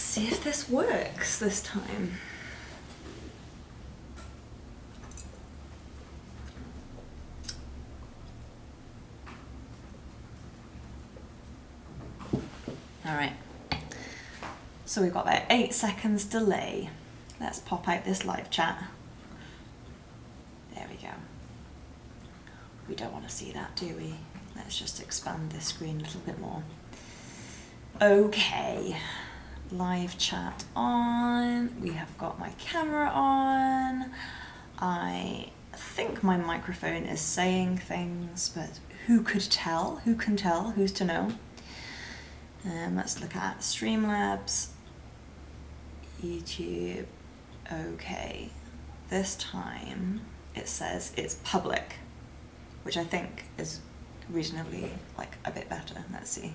see if this works this time. All right, so we've got about 8 seconds delay. Let's pop out this live chat. There we go. We don't want to see that, do we? Let's just expand this screen a little bit more. Okay, live chat on. We have got my camera on. I think my microphone is saying things, but who could tell? Who can tell? Who's to know? Let's look at Streamlabs, YouTube. Okay, this time it says it's public, which I think is reasonably like a bit better. Let's see.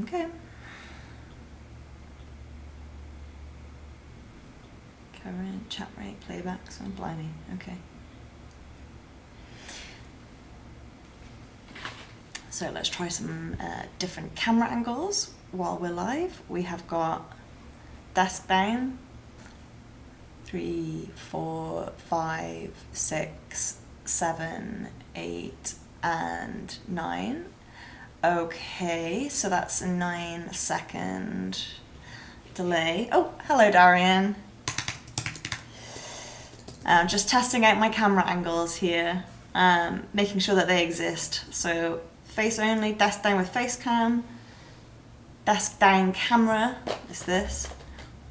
Okay. Current chat rate, playback, so blimey. Okay. So let's try some different camera angles while we're live. We have got desk down, 3, 4, 5, 6, 7, 8, and 9. Okay, so that's a 9-second delay. Oh, hello, Darian. Just testing out my camera angles here, making sure that they exist. So face only, desk down with face cam, desk down camera is this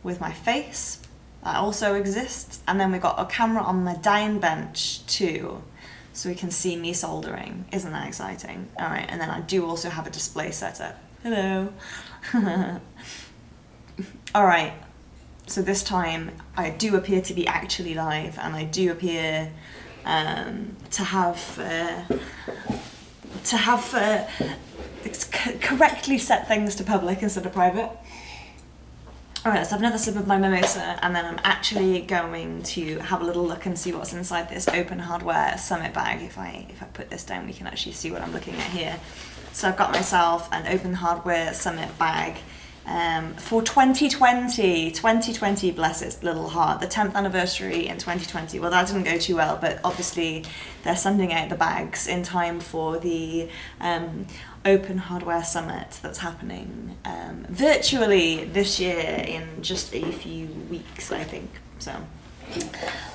with my face. That also exists. And then we've got a camera on the down bench too, so we can see me soldering. Isn't that exciting? All right, and then I do also have a display setup. Hello. All right, so this time I do appear to be actually live, and I do appear to have correctly set things to public instead of private. All right, let's have another sip of my mimosa, and then I'm actually going to have a little look and see what's inside this Open Hardware Summit bag. If I put this down, we can actually see what I'm looking at here. So I've got myself an Open Hardware Summit bag for 2020. 2020, bless its little heart. The 10th anniversary in 2020. Well, that didn't go too well, but obviously they're sending out the bags in time for the Open Hardware Summit that's happening virtually this year in just a few weeks, I think. So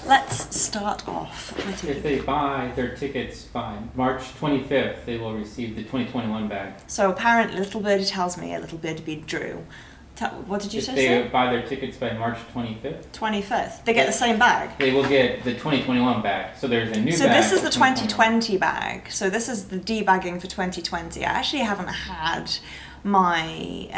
let's start off. If they buy their tickets by March 25th, they will receive the 2021 bag. So apparently, little birdie tells me, a little birdie beat Drew. What did you say? If they buy their tickets by March 25th. 25th. They get the same bag? They will get the 2021 bag. So there's a new bag. So this is the 2020 bag. So this is the debagging for 2020. I actually haven't had my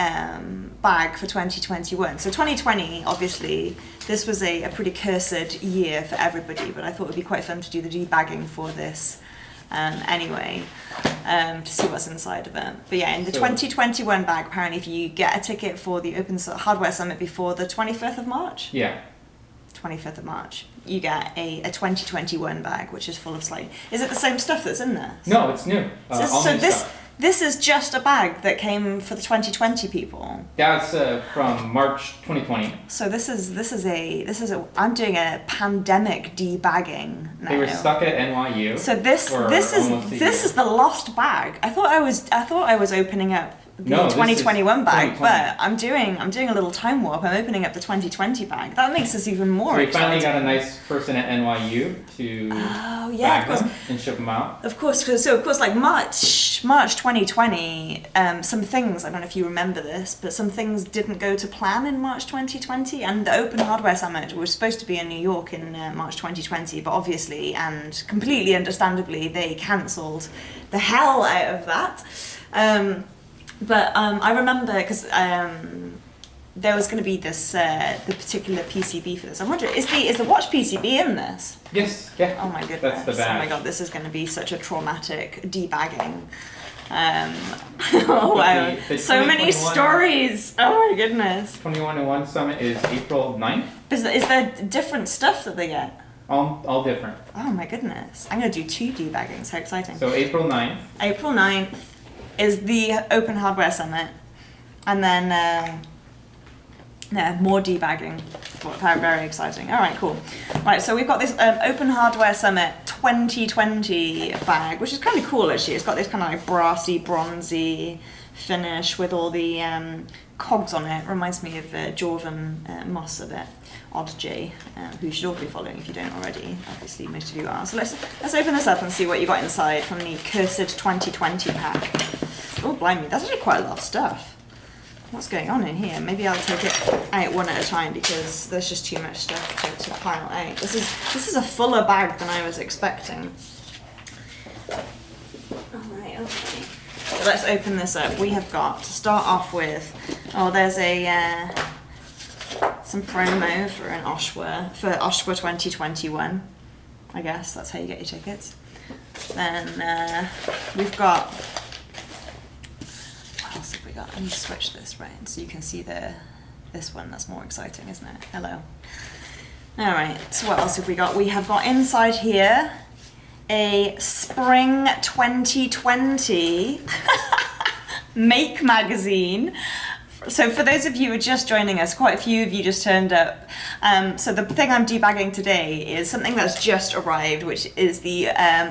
bag for 2021. So 2020, obviously, this was a pretty cursed year for everybody, but I thought it would be quite fun to do the debagging for this anyway, to see what's inside of it. But yeah, in the 2021 bag, apparently if you get a ticket for the Open Hardware Summit before the 25th of March, 25th of March, you get a 2021 bag, which is full of slightly... Is it the same stuff that's in there? No, it's new. So this is just a bag that came for the 2020 people. That's from March 2020. So this is a I'm doing a pandemic debagging now. They were stuck at NYU. So this is the lost bag. I thought I was opening up the 2021 bag, but I'm doing a little time warp. I'm opening up the 2020 bag. That makes us even more exciting. So we finally got a nice person at NYU to bag them and ship them out. Of course, like March 2020, some things, I don't know if you remember this, but some things didn't go to plan in March 2020, and the Open Hardware Summit was supposed to be in New York in March 2020, but obviously and completely understandably they cancelled the hell out of that. But I remember because there was going to be this the particular PCB for this. I'm wondering, is the watch PCB in this? Yes. Yeah. Oh my goodness. That's the bag. Oh my god, this is going to be such a traumatic debagging. Oh wow, so many stories. Oh my goodness. 2021 Summit is April 9th. Is there different stuff that they get? All different. Oh my goodness. I'm going to do 2 debaggings. How exciting. So April 9th. April 9th. is the Open Hardware Summit, and then more debagging. Very, very exciting. All right, cool. Right, so we've got this Open Hardware Summit 2020 bag, which is kind of cool actually. It's got this kind of like brassy, bronzy finish with all the cogs on it. Reminds me of Jorvan Moss a bit. Odd J, who you should all be following if you don't already. Obviously, most of you are. So let's open this up and see what you got inside from the Cursed 2020 pack. Oh, blimey, that's actually quite a lot of stuff. What's going on in here? Maybe I'll take it out one at a time because there's just too much stuff to pile out. This is a fuller bag than I was expecting. Alright, okay. So let's open this up. We have got, to start off with, there's some promo for Oshwa 2021. I guess that's how you get your tickets. Then we've got, what else have we got? Let me switch this right so you can see this one. That's more exciting, isn't it? Hello. All right, so what else have we got? We have got inside here a Spring 2020 Make magazine. So for those of you who are just joining us, quite a few of you just turned up. So the thing I'm debagging today is something that's just arrived, which is the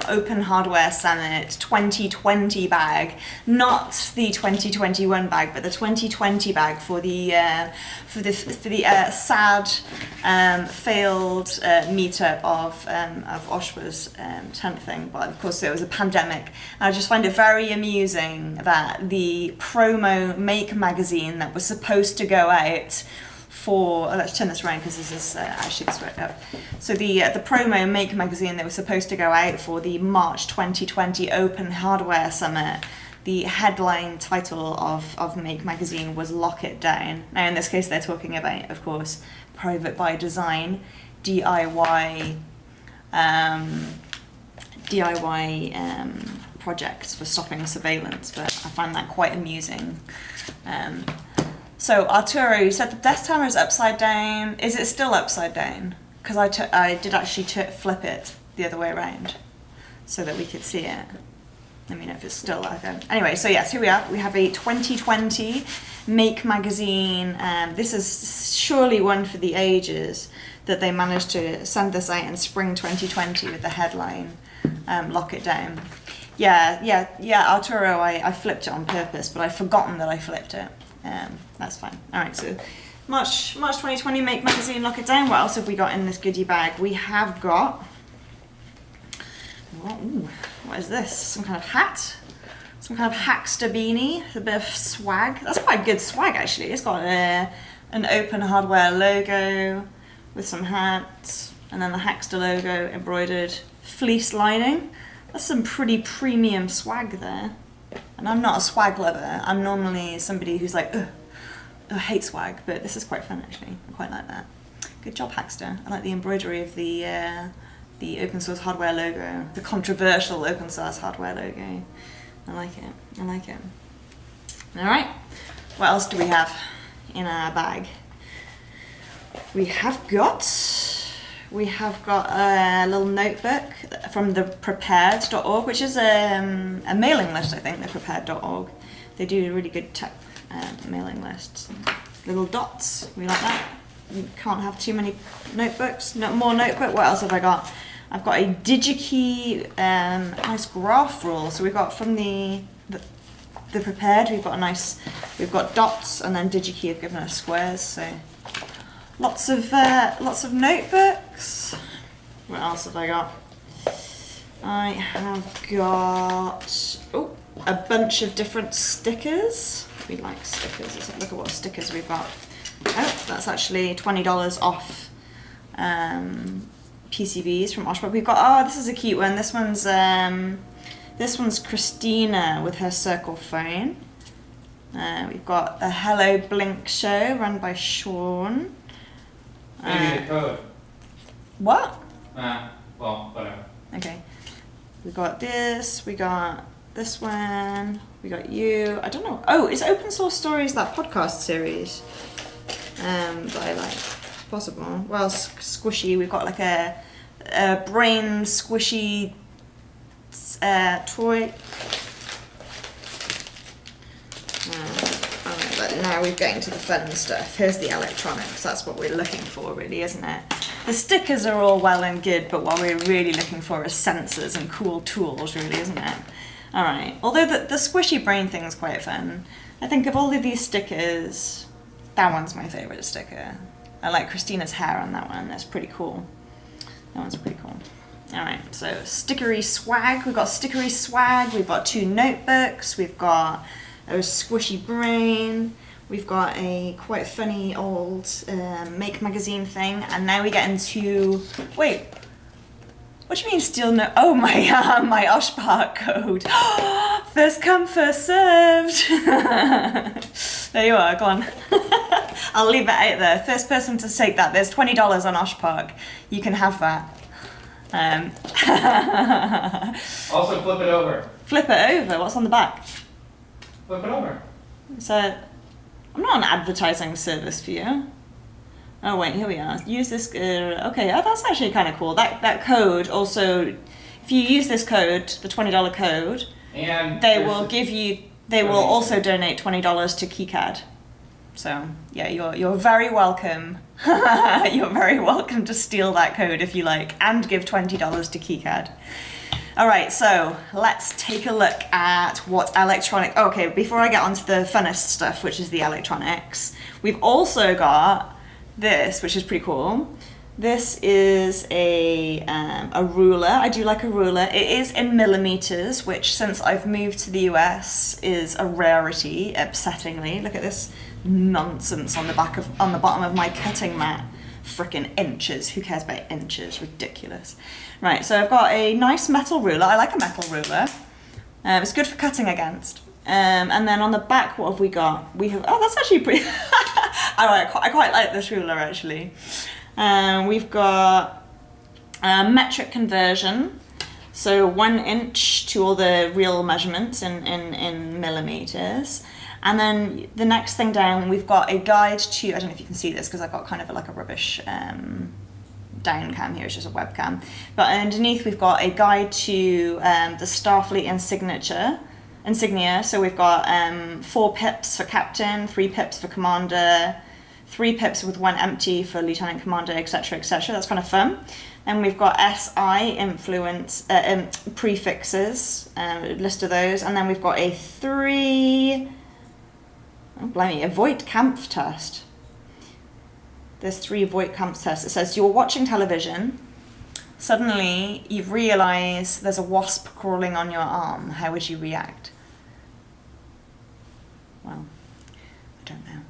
Open Hardware Summit 2020 bag, not the 2021 bag, but the 2020 bag for the sad failed meetup of Oshwa's 10th thing. But of course there was a pandemic. And I just find it very amusing that the promo Make magazine that was supposed to go out for, let's turn this around because this is actually this way up. So the promo Make magazine that was supposed to go out for the March 2020 Open Hardware Summit, the headline title of Make magazine was Lock It Down. Now in this case they're talking about, of course, private by design, DIY projects for stopping surveillance, but I find that quite amusing. So Arturo, you said the desk timer is upside down. Is it still upside down? Because I did actually flip it the other way around so that we could see it. Let me know if it's still like that. Anyway, so yes, here we are. We have a 2020 Make magazine. This is surely one for the ages that they managed to send this out in spring 2020 with the headline, Lock It Down. Yeah, Arturo, I flipped it on purpose, but I've forgotten that I flipped it. That's fine. All right, so March 2020 Make magazine, Lock It Down. What else have we got in this goodie bag? We have got, what is this? Some kind of hat? Some kind of Hackster beanie, a bit of swag. That's quite good swag actually. It's got an Open Hardware logo with some hats, and then the Hackster logo embroidered, fleece lining. That's some pretty premium swag there. And I'm not a swag lover. I'm normally somebody who's like, I hate swag, but this is quite fun actually. I quite like that. Good job, Hackster. I like the embroidery of the open source hardware logo, the controversial open source hardware logo. I like it. All right, what else do we have in our bag? We have got a little notebook from the prepared.org, which is a mailing list, I think, the prepared.org. They do really good tech mailing lists. Little dots, we like that. You can't have too many notebooks. No more notebook. What else have I got? I've got a DigiKey nice graph rule. So we've got from the prepared, we've got dots, and then DigiKey have given us squares. So lots of notebooks. What else have I got? I have got a bunch of different stickers. We like stickers. Let's have a look at what stickers we've got. Oh, that's actually $20 off PCBs from Oshwa. We've got, this is a cute one. This one's Christina with her circle phone. We've got a Hello Blink show run by Sean. Maybe the code. What? Well, whatever. Okay. We got this. We got this one. We got you. I don't know. Oh, is Open Source Stories that podcast series that I like? It's possible. Well, squishy. We've got like a brain squishy toy. Alright, but now we're getting to the fun stuff. Here's the electronics. That's what we're looking for, really, isn't it? The stickers are all well and good, but what we're really looking for is sensors and cool tools, really, isn't it? Alright, although the squishy brain thing's quite fun. I think of all of these stickers, that one's my favourite sticker. I like Christina's hair on that one. That's pretty cool. That one's pretty cool. Alright, so stickery swag. We've got stickery swag. We've got 2 notebooks. We've got a squishy brain. We've got a quite funny old Make magazine thing. And now we get into... Wait. What do you mean still no... Oh, my Oshpark code. First come, first served. There you are, go on. I'll leave it out there. First person to take that. There's $20 on Oshpark. You can have that. Also flip it over. Flip it over? What's on the back? Flip it over. So, I'm not an advertising service for you. Oh wait, here we are. Use this, okay, oh, that's actually kind of cool. That code also, if you use this code, the $20 code, and they will give you, they will also donate $20 to KiCad. So yeah, you're very welcome. You're very welcome to steal that code if you like, and give $20 to KiCad. All right, so let's take a look at what electronic. Okay, before I get onto the funnest stuff, which is the electronics, we've also got this, which is pretty cool. This is a ruler. I do like a ruler. It is in millimeters, which since I've moved to the US is a rarity, upsettingly. Look at this nonsense on the bottom of my cutting mat. Frickin' inches. Who cares about inches? Ridiculous. Right, so I've got a nice metal ruler. I like a metal ruler. It's good for cutting against. And then on the back, what have we got? We have, oh, that's actually pretty, I quite like this ruler, actually. We've got metric conversion, so 1 inch to all the real measurements in millimeters. And then the next thing down, we've got a guide to, I don't know if you can see this because I've got kind of like a rubbish down cam here, it's just a webcam. But underneath we've got a guide to the Starfleet insignia. So we've got 4 pips for captain, 3 pips for commander, 3 pips with 1 empty for lieutenant commander, etc., etc. That's kind of fun. And we've got SI influence prefixes, a list of those, and then we've got a 3. Oh, blimey, a Voight-Kampff test. There's 3 Voight-Kampff tests. It says you're watching television. Suddenly, you realise there's a wasp crawling on your arm. How would you react? Well, I don't know.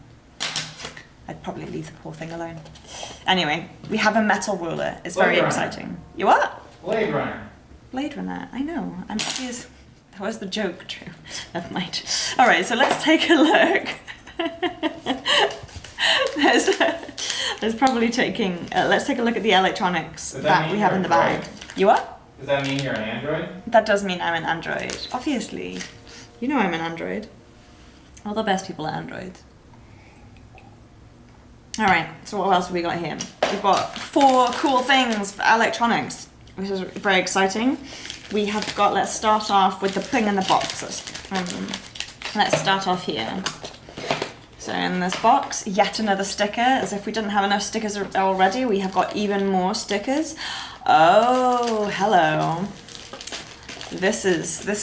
I'd probably leave the poor thing alone. Anyway, we have a metal ruler. It's very exciting. You what? Blade Runner. Blade Runner, I know. I'm obvious. That was the joke, true. Never mind. All right, so let's take a look. There's probably taking. Let's take a look at the electronics that we have in the bag. You what? Does that mean you're an Android? That does mean I'm an Android. Obviously, you know I'm an Android. All the best people are Androids. All right. So what else have we got here? We've got 4 cool things for electronics, which is very exciting. We have got, let's start off with the thing in the box. Let's start off here. So in this box, yet another sticker. As if we didn't have enough stickers already, we have got even more stickers. Oh, hello. This is the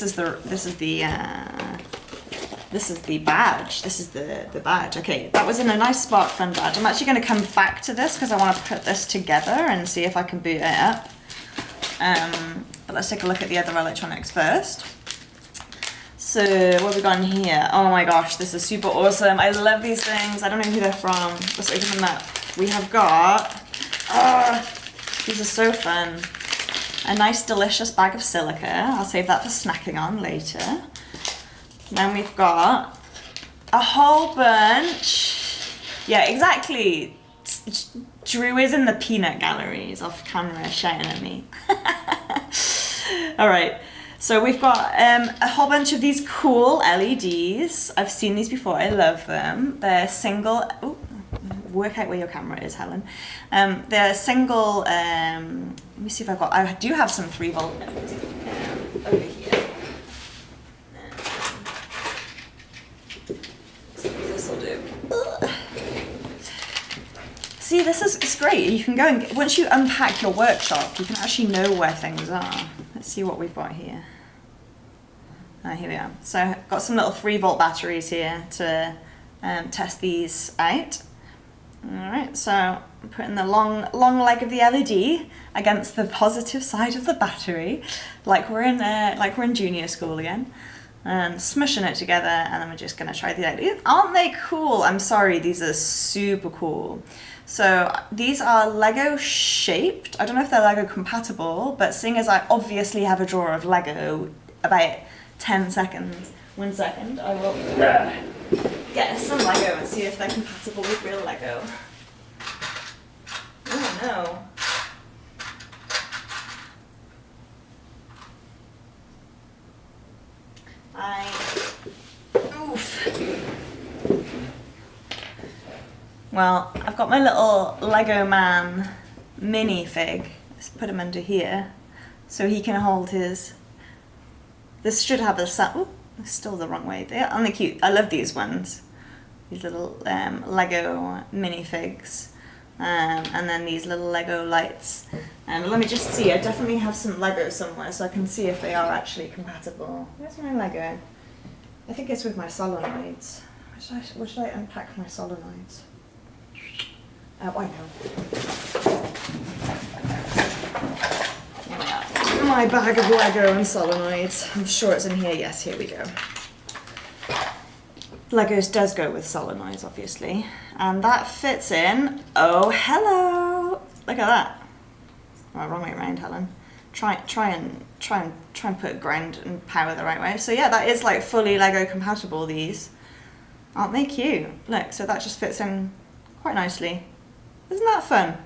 badge. This is the badge. Okay, that was in a nice Spark Fun badge. I'm actually going to come back to this because I want to put this together and see if I can boot it up. But let's take a look at the other electronics first. So what have we got in here? Oh my gosh, this is super awesome. I love these things. I don't know who they're from. Let's open them up. We have got, these are so fun. A nice delicious bag of silica. I'll save that for snacking on later. Then we've got a whole bunch. Yeah, exactly. Drew is in the peanut galleries off camera shouting at me. All right, so we've got a whole bunch of these cool LEDs. I've seen these before, I love them. They're single, ooh, work out where your camera is, Helen. They're single, let me see if I do have some 3-volt over here. See, it's great. You can go and once you unpack your workshop, you can actually know where things are. Let's see what we've got here. Here we are. So got some little 3-volt batteries here to test these out. All right, so I'm putting the long leg of the LED against the positive side of the battery, like we're in junior school again, and smushing it together, and then we're just gonna try the LED. Aren't they cool? I'm sorry, these are super cool. So these are Lego shaped. I don't know if they're Lego compatible, but seeing as I obviously have a drawer of Lego, about 10 seconds, 1 second, I will get some Lego and see if they're compatible with real Lego. Oh no. Oof. Well, I've got my little Lego man minifig. Let's put him under here so he can hold his. This should have a oh, still the wrong way. They're only cute. I love these ones. These little Lego minifigs. And then these little Lego lights. Let me just see, I definitely have some Lego somewhere so I can see if they are actually compatible. Where's my Lego? I think it's with my solenoids. Where should I unpack my solenoids? Oh, I know. Here we are. My bag of Lego and solenoids. I'm sure it's in here. Yes, here we go. Legos does go with solenoids, obviously, and that fits in. Oh, hello! Look at that. Oh, wrong way around, Helen. Try and put ground and power the right way. So yeah, that is like fully Lego compatible. These, aren't they cute? Look, so that just fits in quite nicely. Isn't that fun?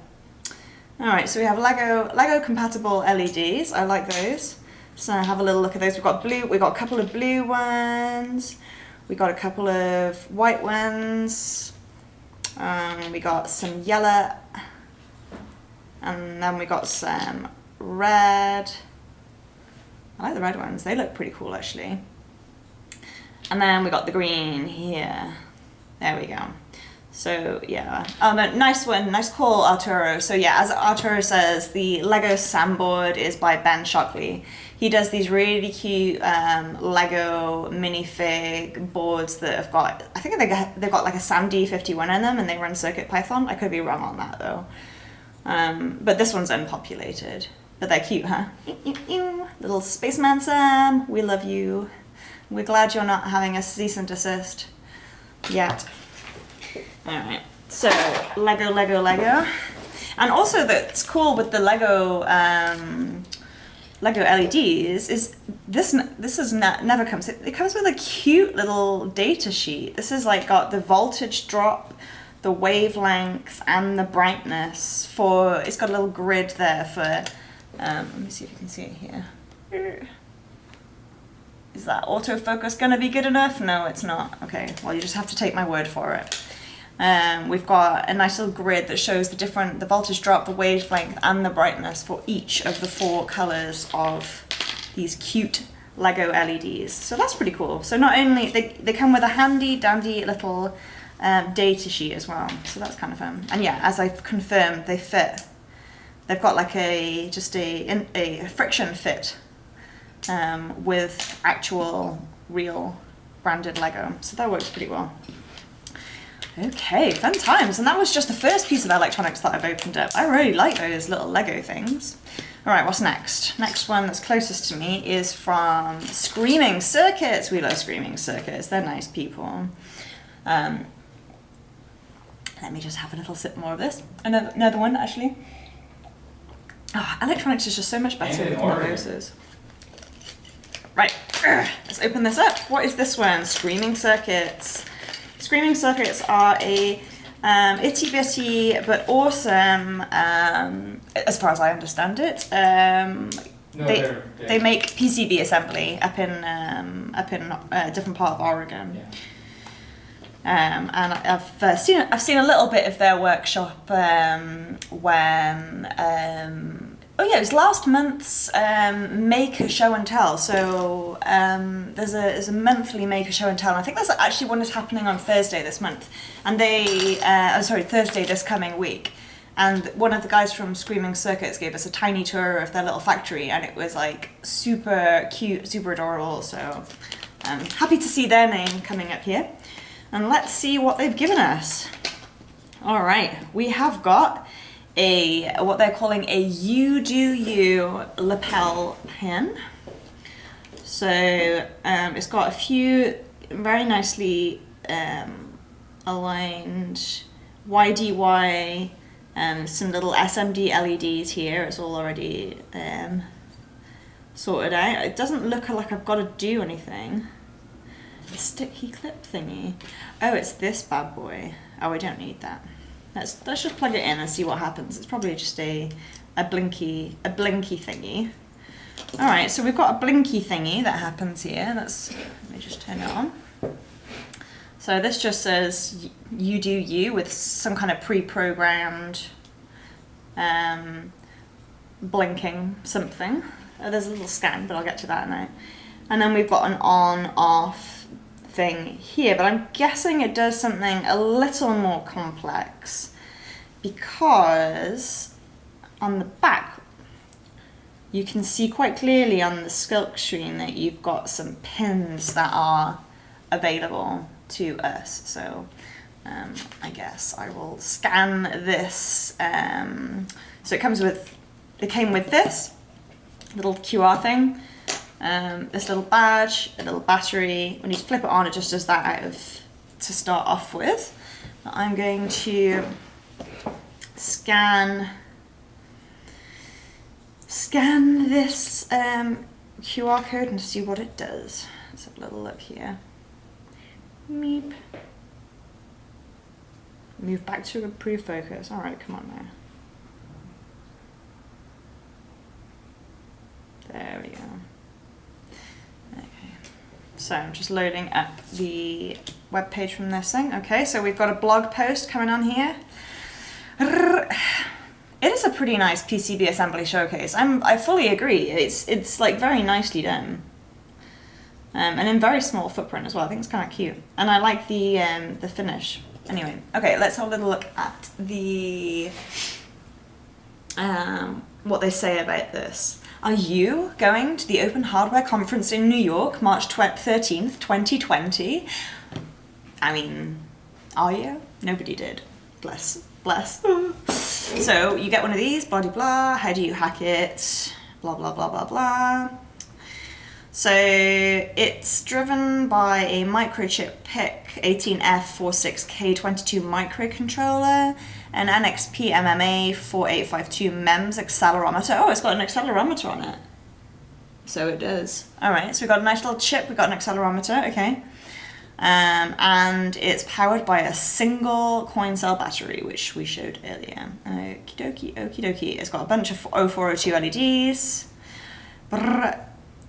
All right, so we have Lego compatible LEDs. I like those. So have a little look at those. We've got a couple of blue ones. We got a couple of white ones, we got some yellow, and then we got some red. I like the red ones, they look pretty cool actually. And then we got the green here. There we go. So yeah, no, nice one, nice call, Arturo. So yeah, as Arturo says, the Lego Sandboard is by Ben Shockley. He does these really cute Lego minifig boards that have got, I think they've got like a SAMD51 in them, and they run CircuitPython. I could be wrong on that though. But this one's unpopulated. But they're cute, huh? Little spaceman Sam, we love you. We're glad you're not having a cease and desist yet. Alright, so Lego. And also that's cool with the Lego LEDs is never comes. It comes with a cute little data sheet. This is like got the voltage drop, the wavelength, and the brightness for. It's got a little grid there for. Let me see if you can see it here. Is that autofocus gonna be good enough? No, it's not. Okay, well you just have to take my word for it. We've got a nice little grid that shows the voltage drop, the wavelength, and the brightness for each of the 4 colors of these cute Lego LEDs. So that's pretty cool. So not only they come with a handy dandy little data sheet as well. So that's kind of fun. And yeah, as I've confirmed, they fit. They've got like a friction fit with actual real branded Lego. So that works pretty well. Okay, fun times. And that was just the first piece of electronics that I've opened up. I really like those little Lego things. All right, what's next? Next one that's closest to me is from Screaming Circuits. We love Screaming Circuits. They're nice people. Let me just have a little sip more of this. Another one, actually. Oh, electronics is just so much better with more roses. Right, let's open this up. What is this one? Screaming Circuits. Screaming Circuits are a itty bitty but awesome, as far as I understand it. They make PCB assembly up in a different part of Oregon. Yeah. And I've seen a little bit of their workshop when it was last month's Maker Show and Tell. So there's a monthly Maker Show and Tell, and I think that's actually one is happening on Thursday this month, and Thursday this coming week. And one of the guys from Screaming Circuits gave us a tiny tour of their little factory, and it was like super cute, super adorable. So I'm happy to see their name coming up here. And let's see what they've given us. All right, we have got what they're calling a You Do You lapel pin. So it's got a few very nicely aligned YDY, some little SMD LEDs here. It's all already sorted out. It doesn't look like I've got to do anything. The sticky clip thingy. Oh, it's this bad boy. Oh, I don't need that. Let's just plug it in and see what happens. It's probably just a blinky thingy. All right, so we've got a blinky thingy that happens here. Let me just turn it on. So this just says You Do You with some kind of pre-programmed blinking something. Oh, there's a little scan, but I'll get to that now. And then we've got an on-off thing here, but I'm guessing it does something a little more complex because on the back you can see quite clearly on the sculpt screen that you've got some pins that are available to us. So I guess I will scan this. So it came with this little QR thing, this little badge, a little battery. When you flip it on, it just does that to start off with. But I'm going to scan this QR code and see what it does. Let's have a little look here. Meep. Move back to improve focus. All right, come on now. There we go. Okay. So I'm just loading up the web page from this thing. Okay, so we've got a blog post coming on here. It is a pretty nice PCB assembly showcase. I fully agree. It's like very nicely done. And in very small footprint as well. I think it's kind of cute. And I like the finish. Anyway, okay, let's have a little look at the what they say about this. Are you going to the Open Hardware Conference in New York, March 13th, 2020? I mean, are you? Nobody did. Bless. So you get one of these, blah, blah, blah. How do you hack it? Blah, blah, blah, blah, blah. So it's driven by a microchip PIC 18F46K22 microcontroller, an NXP MMA 4852 MEMS accelerometer. Oh, it's got an accelerometer on it. So it does. All right, so we've got a nice little chip. We've got an accelerometer, okay. And it's powered by a single coin cell battery, which we showed earlier. Okie dokie, okie dokie. It's got a bunch of 0402 LEDs. Brrr.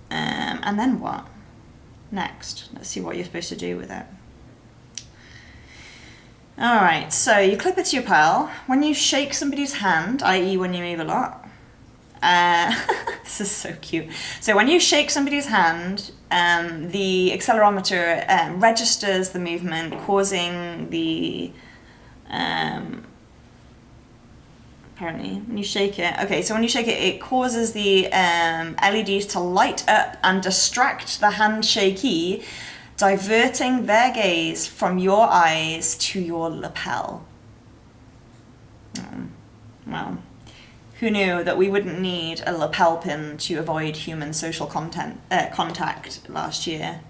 And then what? Next, let's see what you're supposed to do with it. All right, so you clip it to your pearl. When you shake somebody's hand, i.e. when you move a lot, this is so cute. So when you shake somebody's hand, the accelerometer registers the movement, causing the apparently, when you shake it. Okay, so when you shake it, it causes the LEDs to light up and distract the handshakee, diverting their gaze from your eyes to your lapel. Well, who knew that we wouldn't need a lapel pin to avoid human social contact last year?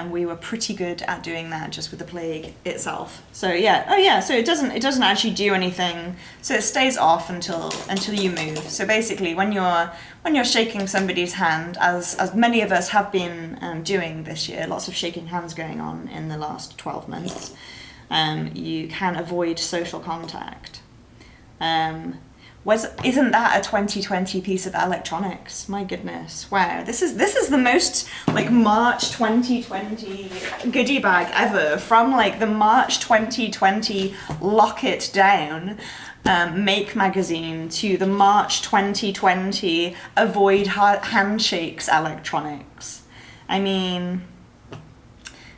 We were pretty good at doing that just with the plague itself. So yeah, oh yeah, so it doesn't actually do anything. So it stays off until you move. So basically, when you're shaking somebody's hand, as many of us have been doing this year, lots of shaking hands going on in the last 12 months, you can avoid social contact. Isn't that a 2020 piece of electronics? My goodness, wow. This is the most like March 2020 goodie bag ever, from like the March 2020 Lock It Down Make magazine to the March 2020 Avoid Handshakes electronics. I mean,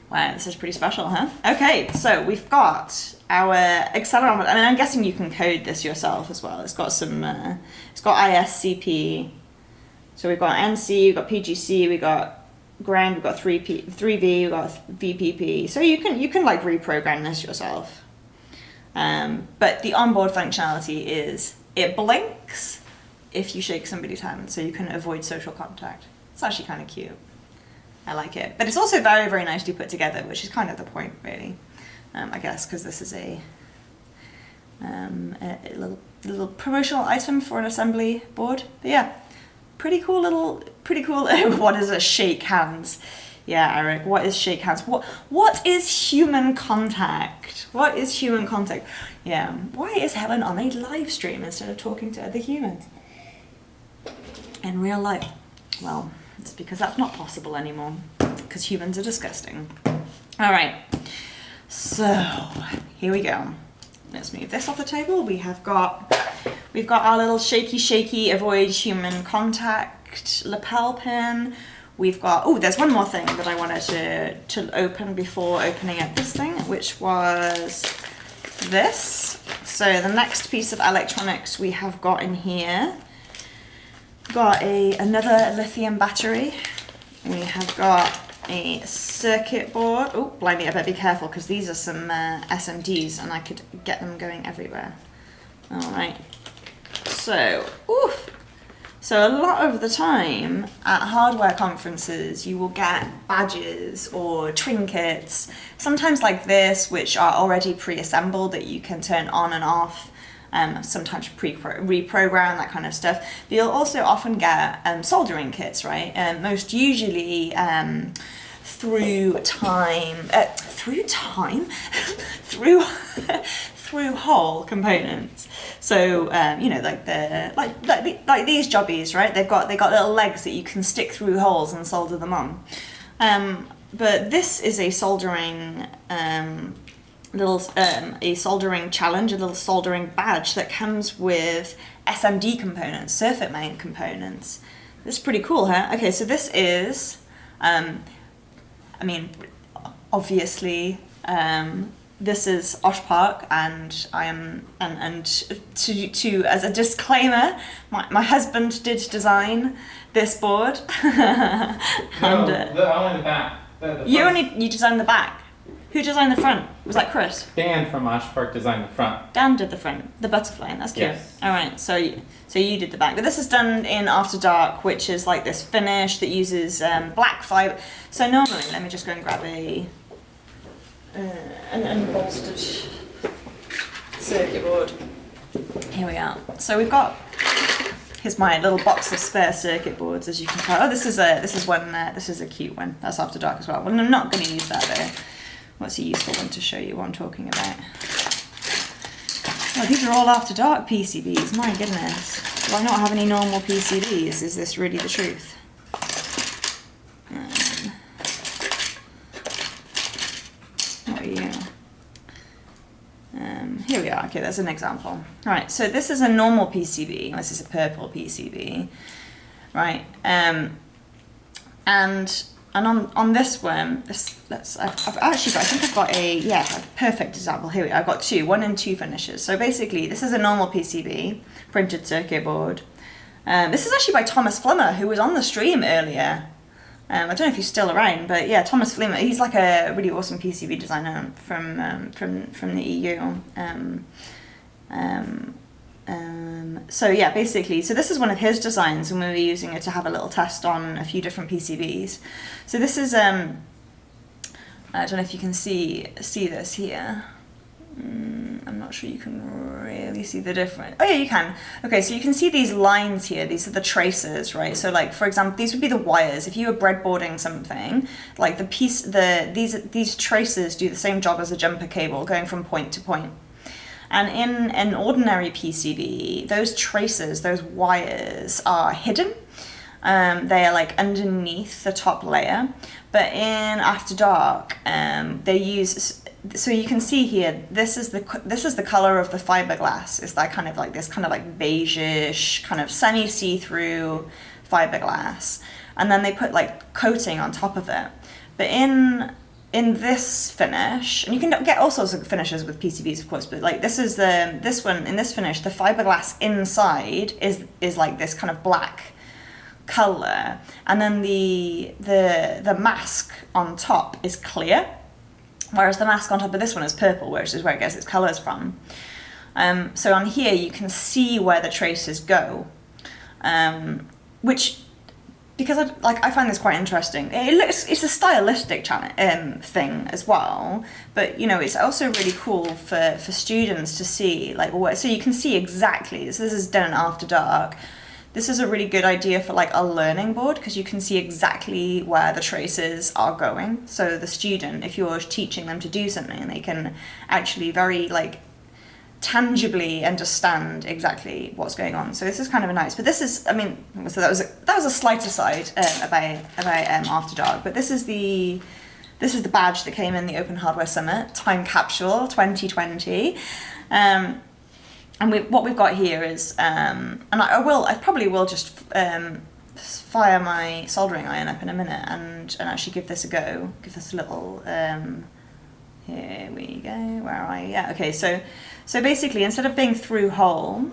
Wow, this is pretty special, huh? Okay, so we've got our accelerometer. I mean, I'm guessing you can code this yourself as well. It's got some, it's got ISCP. So we've got NC, we've got PGC, we've got ground, we've got 3V, we've got VPP. So you can like reprogram this yourself. But the onboard functionality is it blinks if you shake somebody's hand, so you can avoid social contact. It's actually kind of cute. I like it. But it's also very, very nicely put together, which is kind of the point, really. I guess, because this is a little promotional item for an assembly board. But yeah, pretty cool. What is a shake hands? Yeah, Eric, what is shake hands? What is human contact? What is human contact? Yeah, why is Helen on a live stream instead of talking to other humans? In real life? Well, it's because that's not possible anymore, because humans are disgusting. All right, so here we go. Let's move this off the table. We've got our little shaky avoid human contact lapel pin. We've got, oh, there's one more thing that I wanted to open before opening up this thing, which was this. So the next piece of electronics we have got in here. Got another lithium battery. We have got a circuit board. Oh, blimey, I better be careful because these are some SMDs and I could get them going everywhere. All right. So, oof. So a lot of the time at hardware conferences, you will get badges or trinkets, sometimes like this, which are already pre-assembled that you can turn on and off. Sometimes reprogram, that kind of stuff. But you'll also often get soldering kits, right? Most usually through hole components. So you know, like like these jobbies, right? They got little legs that you can stick through holes and solder them on. But this is a soldering a soldering challenge, a little soldering badge that comes with SMD components, circuit mount components. This is pretty cool, huh? Okay, so this is, I mean, obviously, this is Osh Park, and I am, and to as a disclaimer, my husband did design this board. No, only the back. You designed the back. Who designed the front? Was that Chris? Dan from Osh Park designed the front. Dan did the front, the butterfly, that's cute. Yes. All right, so you did the back. But this is done in After Dark, which is like this finish that uses black fiber. So normally, let me just go and grab an unbolstered circuit board. Here we are. So we've got, here's my little box of spare circuit boards, as you can tell. Oh, this is a cute one. That's After Dark as well. Well, I'm not going to use that though. What's a useful one to show you what I'm talking about? Oh, these are all After Dark PCBs, my goodness. Do I not have any normal PCBs? Is this really the truth? What are you? Here we are, okay, there's an example. Right, so this is a normal PCB, this is a purple PCB, right? And on this one, I've actually got, I think I've got a perfect example. Here we are. I've got 1 and 2 finishes. So basically, this is a normal PCB, printed circuit board. This is actually by Thomas Flimmer, who was on the stream earlier. I don't know if he's still around, but yeah, Thomas Flimmer, he's like a really awesome PCB designer from the EU. So yeah, basically, so this is one of his designs, and we were using it to have a little test on a few different PCBs. So this is, I don't know if you can see this here. I'm not sure you can really see the difference. Oh yeah, you can. Okay, so you can see these lines here. These are the traces, right? So like, for example, these would be the wires. If you were breadboarding something, like these traces do the same job as a jumper cable going from point to point. And in an ordinary PCB, those traces, those wires are hidden. They are like underneath the top layer. But in After Dark, they use, so you can see here, this is the color of the fiberglass. It's that kind of like this kind of like beige-ish, kind of semi-see-through fiberglass. And then they put like coating on top of it. But in in this finish, and you can get all sorts of finishes with PCBs, of course, but like this one in this finish, the fiberglass inside is like this kind of black color, and then the mask on top is clear, whereas the mask on top of this one is purple, which is where it gets its colors from. So on here you can see where the traces go, which, because I find this quite interesting. It's a stylistic thing as well, but you know, it's also really cool for students to see like what. So you can see exactly. So this is done after dark. This is a really good idea for like a learning board, because you can see exactly where the traces are going. So the student, if you're teaching them to do something, they can actually very like tangibly understand exactly what's going on. So this is kind of a nice, but this is, I mean, so that was a slight aside about After Dark, but this is the badge that came in the Open Hardware Summit, Time Capsule 2020. And what we've got here is, and I probably will just fire my soldering iron up in a minute and actually give this a go, give this a little, here we go, where are I? Yeah, okay, so basically, instead of being through hole,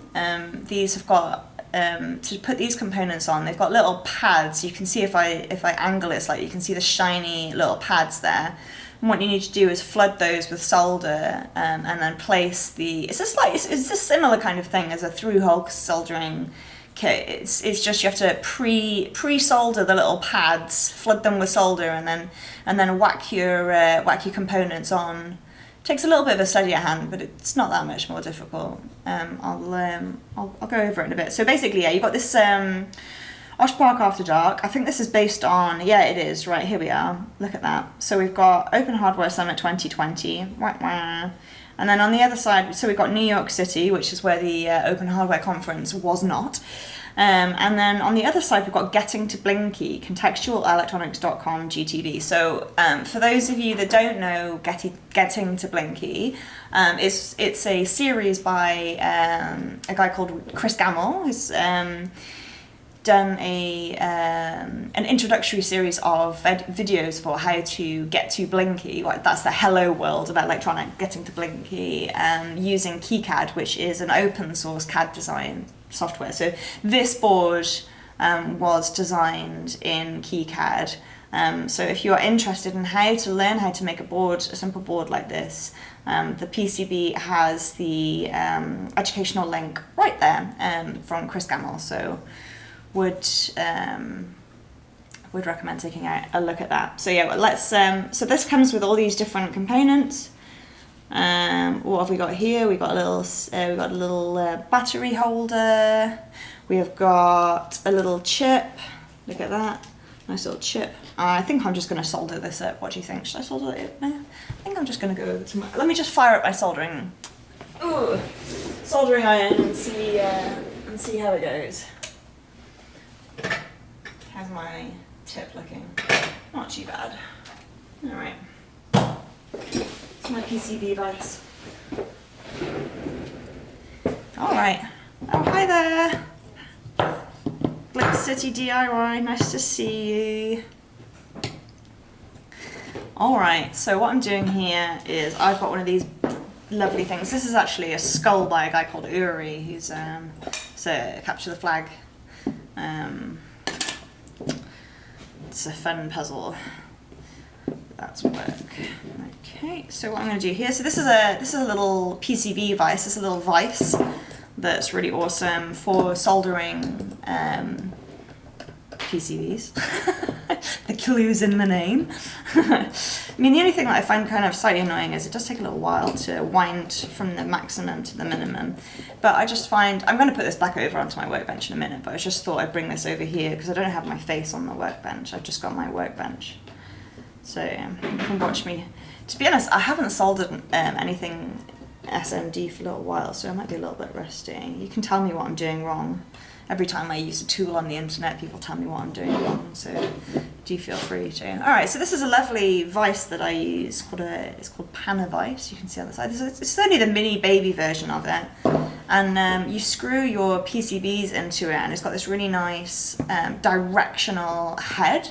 these have got, to put these components on, they've got little pads. You can see if I angle it slightly, you can see the shiny little pads there. And what you need to do is flood those with solder, and then place it's a similar kind of thing as a through hole soldering kit. It's just you have to pre-solder the little pads, flood them with solder, and then whack your components on. Takes a little bit of a steadier hand, but it's not that much more difficult. I'll go over it in a bit. So basically, yeah, you've got this Osh Park After Dark. I think this is based on, yeah, it is, right, here we are. Look at that. So we've got Open Hardware Summit 2020. Wah, wah. And then on the other side, so we've got New York City, which is where the Open Hardware Conference was not. And then on the other side, we've got Getting to Blinky, contextualelectronics.com GTB. So for those of you that don't know Getting to Blinky, it's a series by a guy called Chris Gamble, who's done an introductory series of videos for how to get to Blinky. That's the hello world of electronic getting to Blinky, using KiCad, which is an open source CAD design software. So this board was designed in KiCad. So if you're interested in how to learn how to make a simple board like this, the PCB has the educational link right there from Chris Gamble. So would recommend taking a look at that. So yeah, let's. So this comes with all these different components. What have we got here? We got a little battery holder. We have got a little chip. Look at that, nice little chip. I think I'm just going to solder this up. What do you think? Should I solder it up now? I think I'm just going to go over to let me just fire up my soldering iron and see how it goes. How's my tip looking? Not too bad. All right. It's my PCB vice. All right. Oh, hi there. Blitz City DIY. Nice to see you. All right. So what I'm doing here is I've got one of these lovely things. This is actually a skull by a guy called Uri, who's it's a capture the flag. It's a fun puzzle. That's work. Okay, so what I'm going to do here, so this is a little PCB vice. This is a little vice that's really awesome for soldering PCBs. The clue's in the name. I mean, the only thing that I find kind of slightly annoying is it does take a little while to wind from the maximum to the minimum. But I just find, I'm going to put this back over onto my workbench in a minute, but I just thought I'd bring this over here because I don't have my face on the workbench. I've just got my workbench. So you can watch me. To be honest, I haven't soldered anything SMD for a little while, so I might be a little bit rusty. You can tell me what I'm doing wrong. Every time I use a tool on the internet, people tell me what I'm doing wrong, so do feel free to. All right, so this is a lovely vice that I use. It's called Pana Vice. You can see on the side. It's only the mini baby version of it. and you screw your PCBs into it, and it's got this really nice directional head,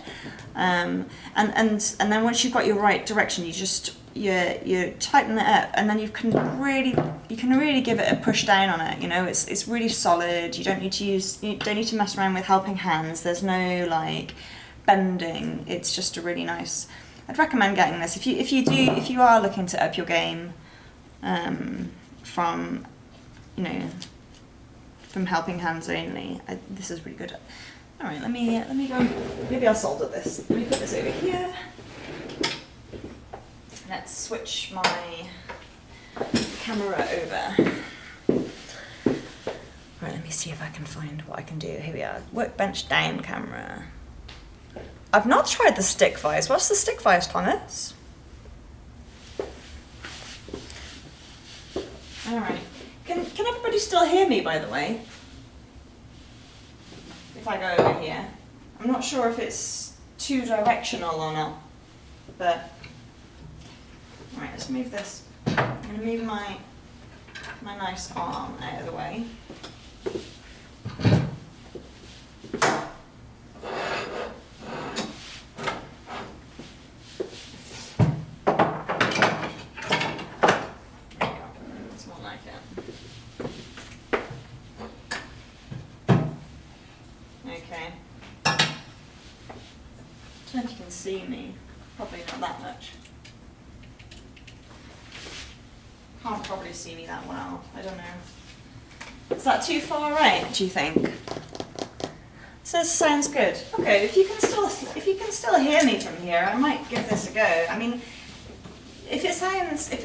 and then once you've got your right direction, you tighten it up, and then you can really give it a push down on it. You know, it's really solid. You don't need to mess around with helping hands. There's no like bending. It's just a really nice. I'd recommend getting this if you are looking to up your game from helping hands only. This is really good. All right, let me go. Maybe I'll solder this. Let me put this over here. Let's switch my camera over. Right, let me see if I can find what I can do. Here we are. Workbench down camera. I've not tried the stick vise. What's the stick vise, Thomas? All right. Can everybody still hear me, by the way? If I go over here. I'm not sure if it's too directional or not, but... All right, let's move this. I'm going to move my nice arm out of the way. I don't know if you can see me. Probably not that much. Can't probably see me that well. I don't know. Is that too far right, do you think? So this sounds good. Okay, if you can still hear me from here, I might give this a go. I mean, if it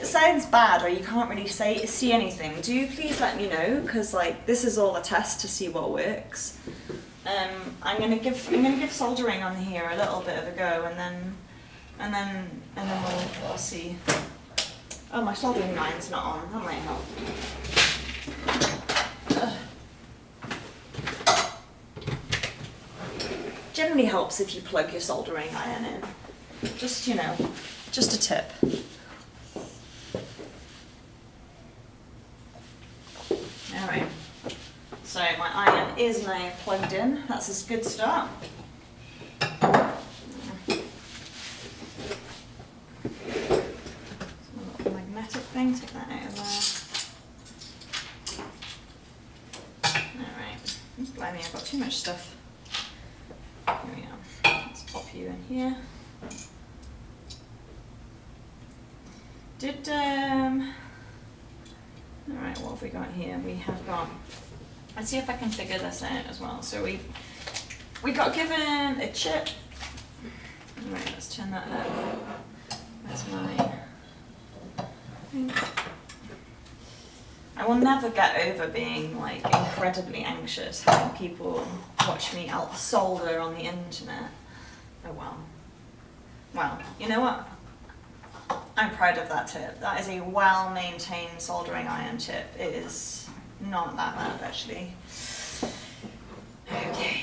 sounds bad or you can't really see anything, do please let me know, because like this is all a test to see what works. I'm gonna give soldering on here a little bit of a go, and then we'll see. Oh, my soldering iron's not on. That might help. Generally helps if you plug your soldering iron in. Just just a tip. All right. So my iron is now plugged in. That's a good start. Little magnetic thing, take that out of there. Alright. Blimey, I've got too much stuff. Here we go. Let's pop you in here. Alright, what have we got here? We have got... Let's see if I can figure this out as well. So we got given a chip. Right, let's turn that up. That's mine. I will never get over being like incredibly anxious having people watch me solder on the internet. Oh well. Well, you know what? I'm proud of that tip. That is a well-maintained soldering iron tip. It is not that bad, actually. Okay.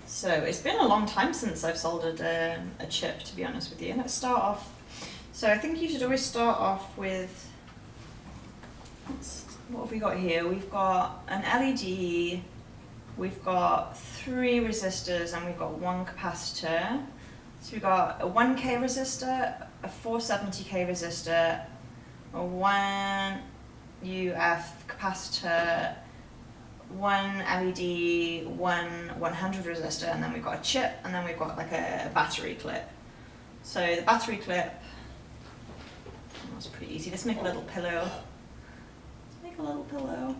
So it's been a long time since I've soldered a chip, to be honest with you. Let's start off. So I think you should always start off with, what have we got here? We've got an LED, we've got 3 resistors, and we've got 1 capacitor. So we've got a 1K resistor, a 470K resistor, a 1 UF capacitor, 1 LED, 1 100 resistor, and then we've got a chip, and then we've got like a battery clip. So the battery clip, that's pretty easy. Let's make a little pillow. Let's make a little pillow.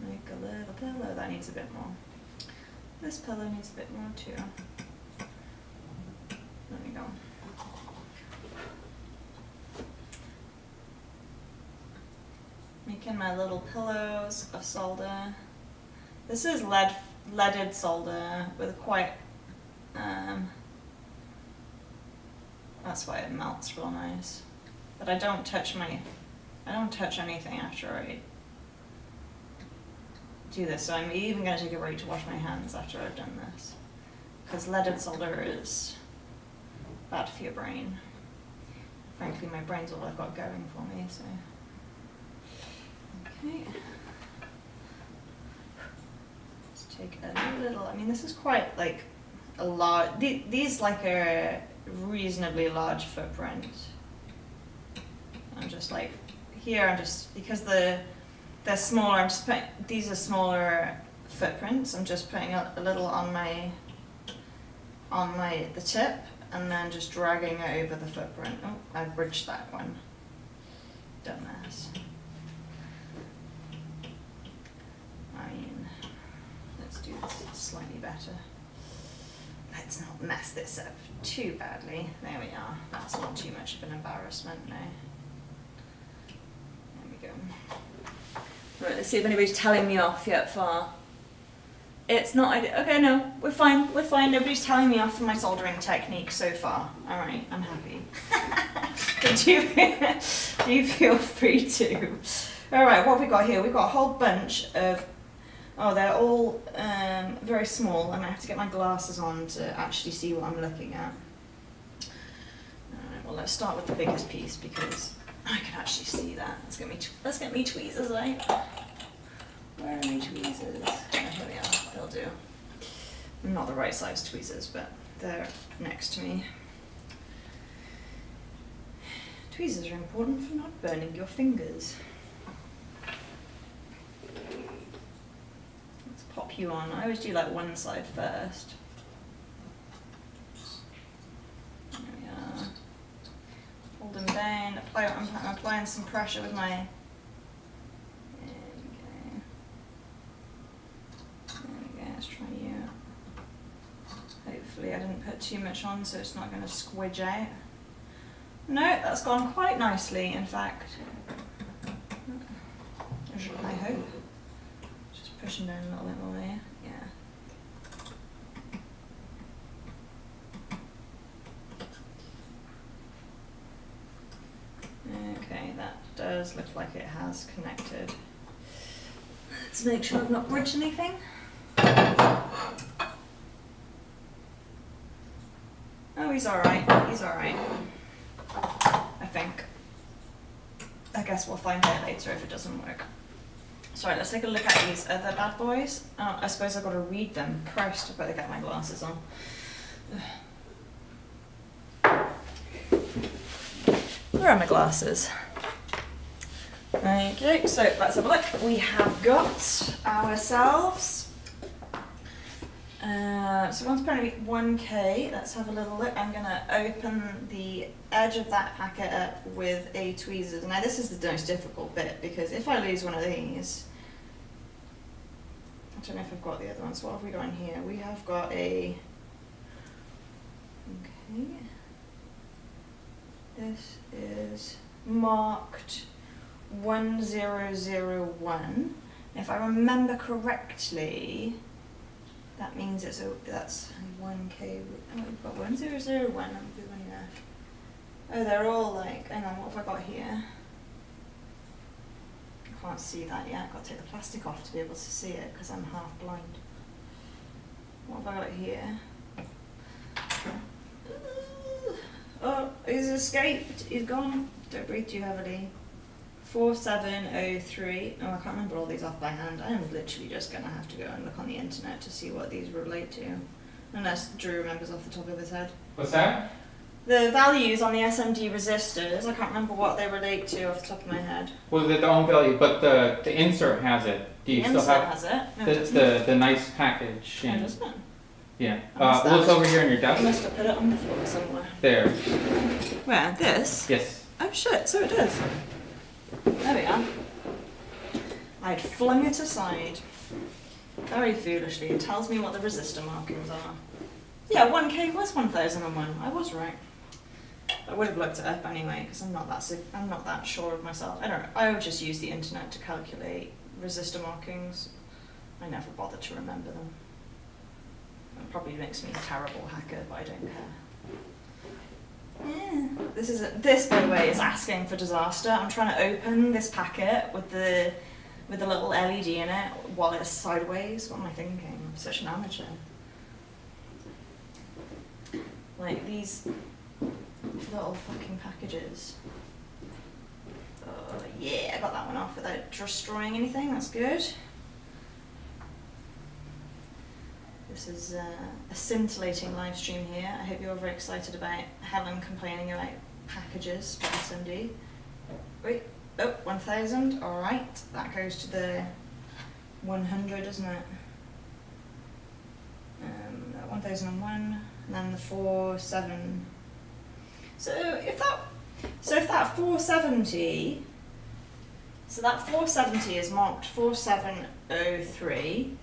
Make a little pillow. That needs a bit more. This pillow needs a bit more too. There we go. Making my little pillows of solder. This is leaded solder with quite, that's why it melts real nice. But I don't touch anything after I do this. So I'm even going to take a break to wash my hands after I've done this. because leaded solder is bad for your brain. Frankly, my brain's all I've got going for me, so. Okay. Let's take a little, I mean, this is quite like a large, these like are reasonably large footprint. I'm just like, here I'm just, because they're smaller, I'm just putting, these are smaller footprints, I'm just putting a little on the tip, and then just dragging it over the footprint. Oh, I bridged that one. Dumbass. I mean, let's do this slightly better. Let's not mess this up too badly. There we are. That's not too much of an embarrassment now. There we go. Right, let's see if anybody's telling me off yet for... It's not, okay, no, we're fine, nobody's telling me off for my soldering technique so far. Alright, I'm happy. But do you feel free to. Alright, what have we got here? We've got a whole bunch of, oh, they're all very small, and I have to get my glasses on to actually see what I'm looking at. Alright, well, let's start with the biggest piece, because I can actually see that. Let's get me tweezers, right? Where are my tweezers? Oh, here we are. They'll do. Not the right size tweezers, but they're next to me. Tweezers are important for not burning your fingers. Let's pop you on. I always do like one side first. There we are. Hold them down. I'm applying some pressure with my... Let's try you. Hopefully I didn't put too much on so it's not going to squidge out. No, that's gone quite nicely, in fact. I hope. Just pushing down a little bit more there. Yeah. Okay, that does look like it has connected. Let's make sure I've not bridged anything. Oh, he's alright. He's alright. I think. I guess we'll find out later if it doesn't work. Sorry, let's take a look at these other bad boys. Oh, I suppose I've got to read them. Christ, I better get my glasses on. Where are my glasses? Okay, so let's have a look. We have got ourselves... so one's apparently 1K. Let's have a little look. I'm going to open the edge of that packet up with a tweezers. Now this is the most difficult bit, because if I lose one of these, I don't know if I've got the other ones. What have we got in here? We have got a... Okay. This is marked 1001. If I remember correctly, that means that's 1K. Oh, we've got 1001. I'm doing that. Oh, they're all like, hang on, what have I got here? I can't see that yet. I've got to take the plastic off to be able to see it because I'm half blind. What have I got here? Oh, he's escaped. He's gone. Don't breathe too heavily. 4703. Oh, I can't remember all these off by hand. I am literally just going to have to go and look on the internet to see what these relate to. Unless Drew remembers off the top of his head. What's that? The values on the SMD resistors, I can't remember what they relate to off the top of my head. Well, they're their own value, but the insert has it. Do you still have has it? No, it doesn't. the nice package? No, doesn't it? Yeah. Well, it's over here on your I desk. must have put it on the floor somewhere. There. Where? This? Yes. Oh shit, so it does. There we are. I'd flung it aside. Very foolishly. It tells me what the resistor markings are. Yeah, 1K was 1001. I was right. I would have looked it up anyway, because I'm not that sure of myself. I don't know. I would just use the internet to calculate resistor markings. I never bothered to remember them. It probably makes me a terrible hacker, but I don't care. Yeah. This, by the way, is asking for disaster. I'm trying to open this packet with the little LED in it while it's sideways. What am I thinking? I'm such an amateur. Like these little fucking packages. Yeah, I got that one off without destroying anything, that's good. This is a scintillating live stream here. I hope you're all very excited about Helen complaining about packages for SMD. Wait, oh, 1,000, alright. That goes to the 100, isn't it? 1001, and then the 47. So if that 470, so that 470 is marked 4703.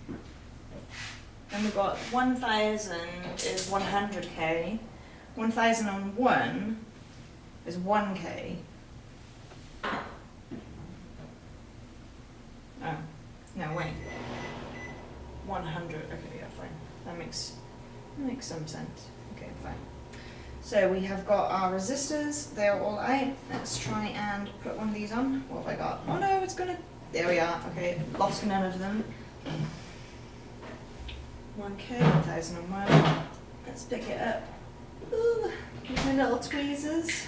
Then we've got 1,000 is 100k, 1,001 is 1k. Oh, no, wait. 100, okay, yeah, fine. That makes some sense. Okay, fine. So we have got our resistors, they're all out. Let's try and put one of these on. What have I got? Oh no, it's gonna, there we are, okay, lost none of them. 1k, 1001. Let's pick it up. Ooh, with my little tweezers.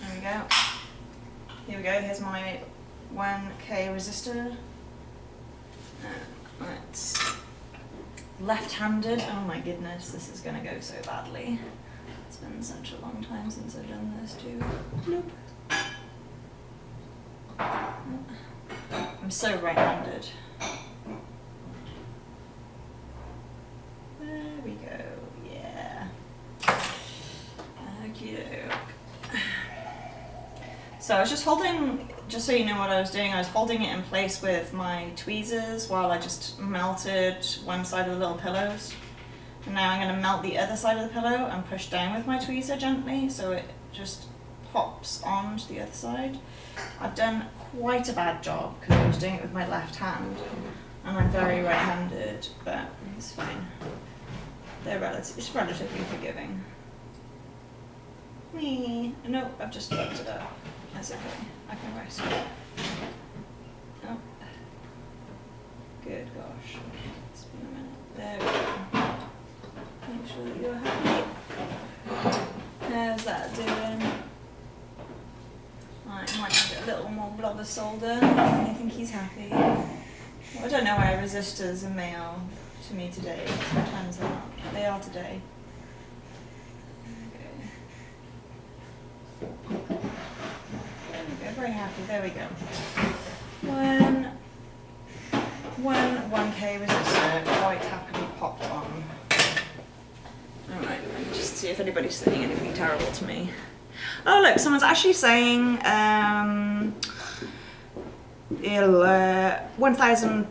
There we go. Here we go, here's my 1k resistor. Let's left-handed. Oh my goodness, this is gonna go so badly. It's been such a long time since I've done this too. Nope. I'm so right-handed. There we go, yeah. Okey-doke. So I was just holding, just so you know what I was doing, I was holding it in place with my tweezers while I just melted one side of the little pillows. And now I'm going to melt the other side of the pillow and push down with my tweezer gently so it just pops onto the other side. I've done quite a bad job because I was doing it with my left hand and I'm very right-handed, but it's fine. It's relatively forgiving. Whee! No, I've just fucked it up. That's okay. I can rest it. Oh. Good gosh. It's been a minute. There we go. Make sure that you're happy. How's that doing? Right, might need a little more blob of solder. I think he's happy. Well, I don't know why resistors are male to me today. Sometimes they're not. They are today. Very happy, there we go. 1k resistor quite happily popped on. Alright, let me just see if anybody's saying anything terrible to me. Oh look, someone's actually saying 1,000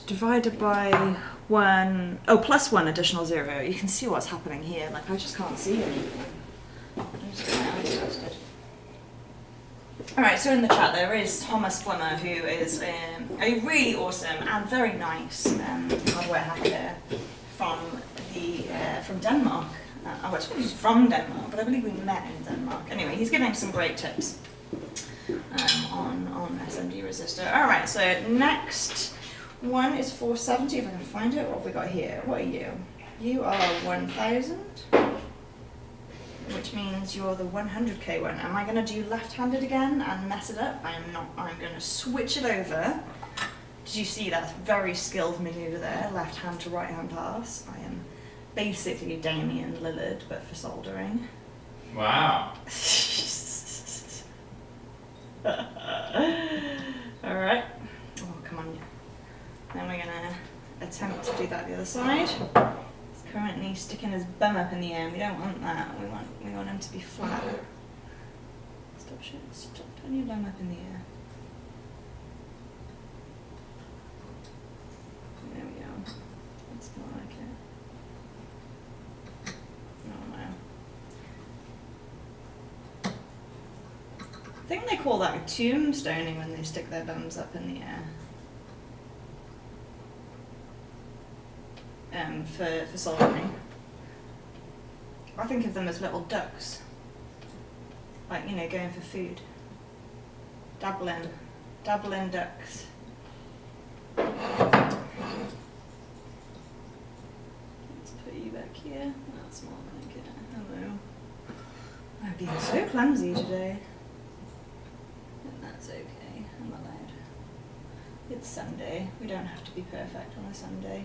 divided by 1, oh, plus 1 additional 0. You can see what's happening here, like I just can't see anything. I'm just going to adjust it. Alright, so in the chat there is Thomas Flemmer, who is a really awesome and very nice hardware hacker from Denmark. Well, he's from Denmark, but I believe we met in Denmark. Anyway, he's giving some great tips on SMD resistor. Alright, so next one is 470, if I can find it. What have we got here? What are you? You are 1,000. Which means you're the 100k one. Am I going to do left-handed again and mess it up? I'm not. I'm going to switch it over. Did you see that very skilled maneuver there? Left hand to right hand pass. I am basically Damien Lillard, but for soldering. Wow. Alright. Oh, come on. Then we're going to attempt to do that the other side. Currently sticking his bum up in the air. We don't want that. We want him to be flat. Stop putting your bum up in the air. There we go. That's more like it. Oh no. I think they call that tombstoning when they stick their bums up in the air. For soldering. I think of them as little ducks. Like, you know, going for food. Dabbling ducks. Let's put you back here. Oh, That's more like it. Hello. I'm being so clumsy today. And that's okay. I'm allowed. It's Sunday. We don't have to be perfect on a Sunday.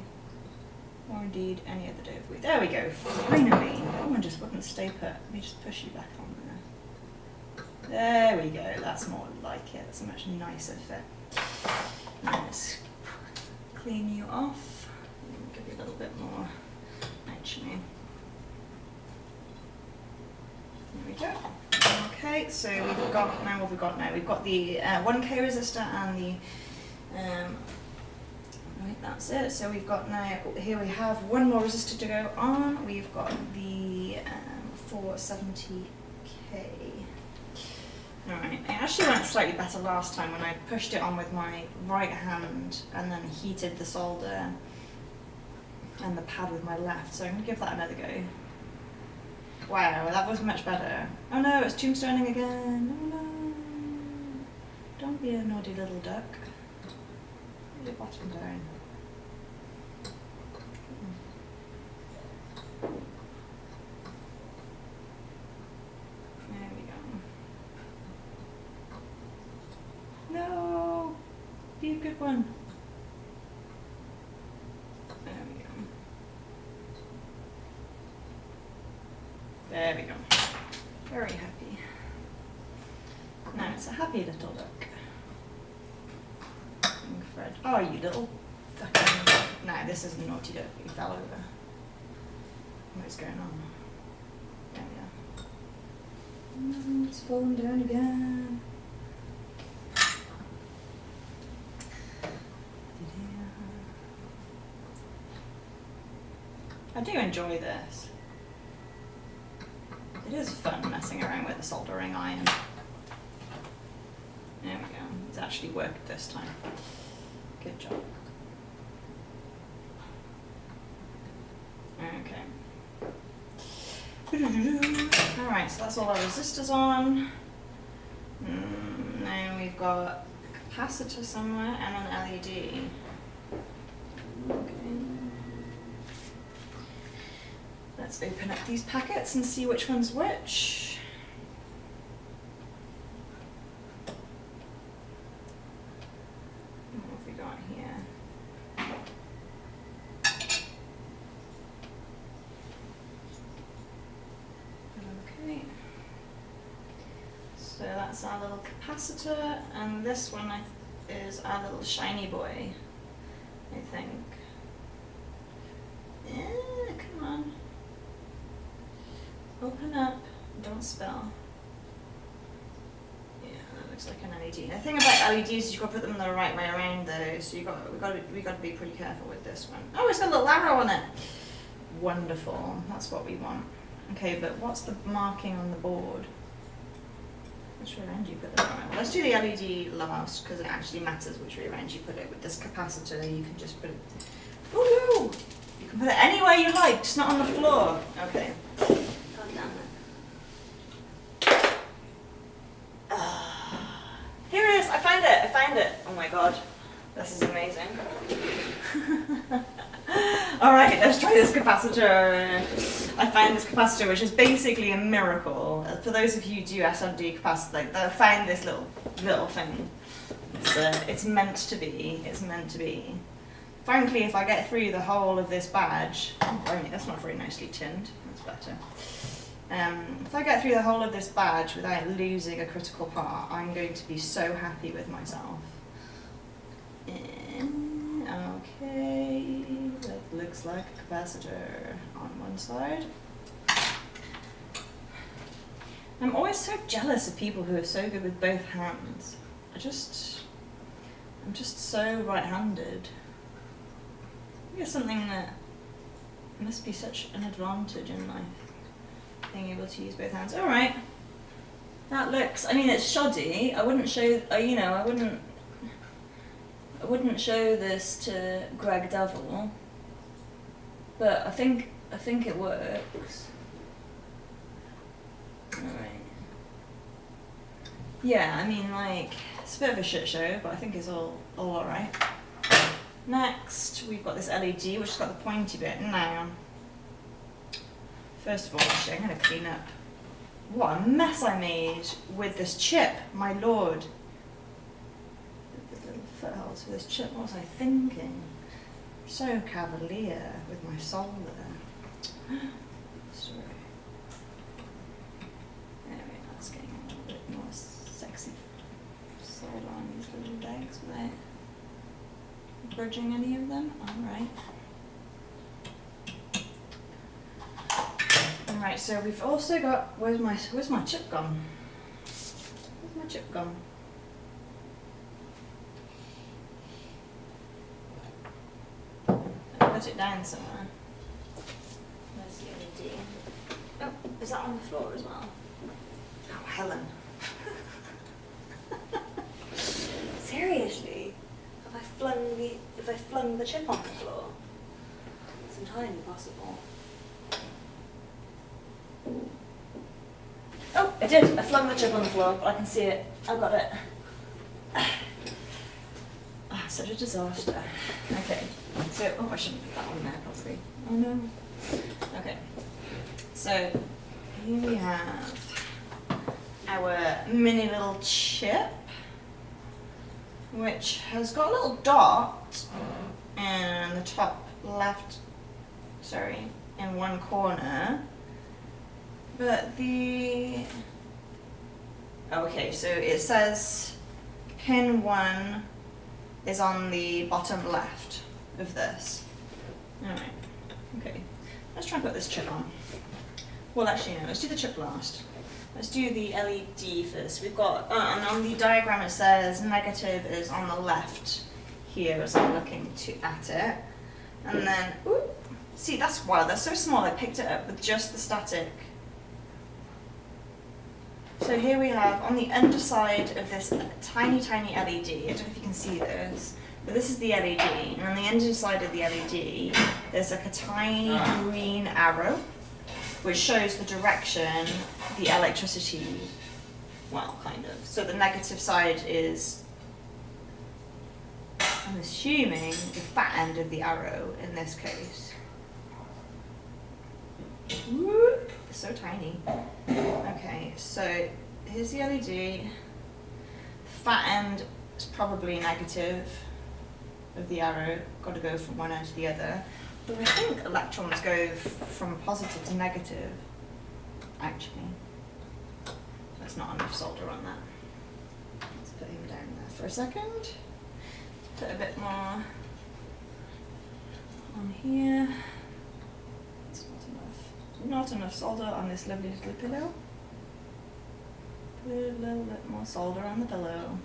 Or indeed any other day of the week. There we go. Finally. That one just wouldn't stay put. Let me just push you back on there. There we go. That's more like it. That's a much nicer fit. Now let's clean you off. Give you a little bit more. Actually. There we go. Okay, so we've got now what we've got now. We've got the 1K resistor and the right, that's it. So we've got now here we have one more resistor to go on. We've got the 470K. Alright, it actually went slightly better last time when I pushed it on with my right hand and then heated the solder and the pad with my left. So I'm going to give that another go. Wow, that was much better. Oh no, it's tombstoning again. Oh no. Don't be a naughty little duck. Put your bottom down. There we go. No! Be a good one. There we go. There we go. Very happy. Now it's a happy little duck. And Fred. Oh, you little fucking. No, this is a naughty duck. You fell over. What's going on? There we are. No, it's fallen down again. I do enjoy this. It is fun messing around with the soldering iron. There we go. It's actually worked this time. Good job. Okay. Alright, so that's all our resistors on. Now we've got a capacitor somewhere and an LED. Okay. Let's open up these packets and see which one's which. What have we got here? Okay. So that's our little capacitor, and this one is our little shiny boy, I think. Come on. Open up, don't spill. Yeah, that looks like an LED. The thing about LEDs is you've got to put them the right way around though, so we got to be pretty careful with this one. Oh, it's got a little arrow on it. Wonderful, that's what we want. Okay, but what's the marking on the board? Which way around do you put it? Alright, well, let's do the LED last because it actually matters which way around you put it. With this capacitor, you can just put it. Woohoo! You can put it anywhere you like, just not on the floor. Okay. Here it is, I found it. Oh my god, this is amazing. Alright, let's try this capacitor. I found this capacitor, which is basically a miracle. For those of you who do SMD capacitor, like, I found this little thing. It's meant to be, it's meant to be. Frankly, if I get through the whole of this badge, that's not very nicely tinned, that's better. If I get through the whole of this badge without losing a critical part, I'm going to be so happy with myself. Okay, that looks like a capacitor on one side. I'm always so jealous of people who are so good with both hands. I'm just so right-handed. I think it's something that must be such an advantage in life. Being able to use both hands. All right, that looks. I mean, it's shoddy. I wouldn't show. I wouldn't show this to Greg Devil. But I think it works. All right. Yeah, I mean, like, it's a bit of a shit show, but I think it's all right. Next, we've got this LED, which has got the pointy bit. Now, First of all, actually, I'm going to clean up what a mess I made with this chip, my lord. The little footholds for this chip, what was I thinking? So cavalier with my solder. Sorry. Anyway, that's getting a little bit more sexy solder on these little legs without bridging any of them. Alright. Alright, so we've also got, where's my chip gone? Where's my chip gone? I put it down somewhere. Where's the LED? Oh, is that on the floor as well? Oh, Helen. Seriously? Have I flung the chip on the floor? It's entirely possible. Oh, I did. I flung the chip on the floor, but I can see it. I've got it. Ah, such a disaster. Okay, so, oh, I shouldn't put that on there, probably. Oh no. Okay, so here we have our mini little chip, which has got a little dot in the top left, sorry, in one corner. But the, okay, so it says pin 1 is on the bottom left of this. Alright, okay. Let's try and put this chip on. Well, actually, no, let's do the chip last. Let's do the LED first. We've got, and on the diagram it says negative is on the left here as I'm looking at it. And then, ooh, see, that's wild, that's so small, I picked it up with just the static. So here we have, on the underside of this tiny, tiny LED, I don't know if you can see this, but this is the LED, and on the underside of the LED, there's like a tiny green arrow, which shows the direction the electricity, well, kind of. So the negative side is, I'm assuming, the fat end of the arrow in this case. Whoop, it's so tiny. Okay, so here's the LED. The fat end is probably negative of the arrow. Got to go from one end to the other. But I think electrons go from positive to negative, actually. That's not enough solder on that. Let's put him down there for a second. Put a bit more on here. It's not enough solder on this lovely little pillow. Put a little bit more solder on the pillow.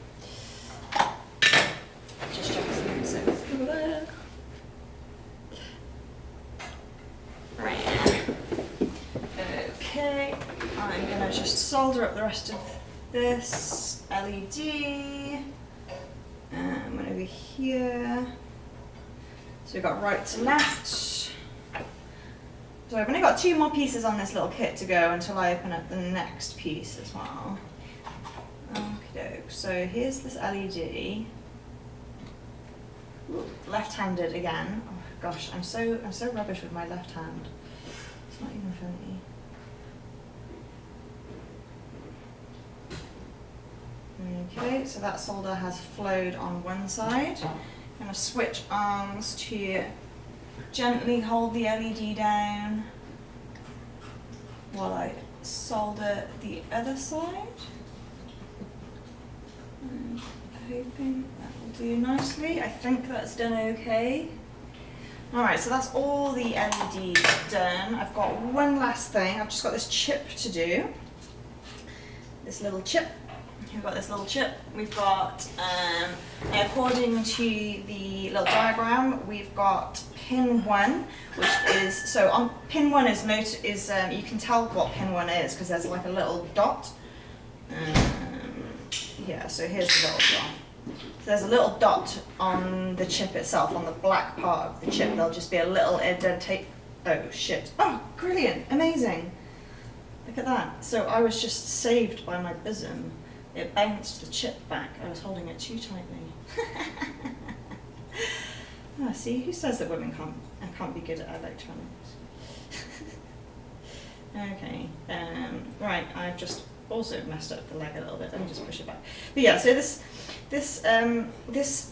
Just check something so good. Right. Okay, I'm gonna just solder up the rest of this LED. One over here. So we've got right to left. So I've only got 2 more pieces on this little kit to go until I open up the next piece as well. Okay, so here's this LED. Ooh, left-handed again. Oh gosh, I'm so rubbish with my left hand. It's not even funny. Okay, so that solder has flowed on one side. I'm going to switch arms to gently hold the LED down while I solder the other side. And hoping that will do nicely. I think that's done okay. Alright, so that's all the LEDs done. I've got one last thing. I've just got this chip to do. This little chip. We've got this little chip. We've got, according to the little diagram, we've got pin 1, which is, so on pin 1 is you can tell what pin 1 is because there's like a little dot. Yeah, so here's the little dot. So there's a little dot on the chip itself, on the black part of the chip. There'll just be a little indentation. Oh shit. Oh, brilliant, amazing. Look at that. So I was just saved by my bosom. It bounced the chip back. I was holding it too tightly. Ah, see, who says that women can't be good at electronics? Okay. Right. I've just also messed up the leg a little bit. Let me just push it back. But yeah. So this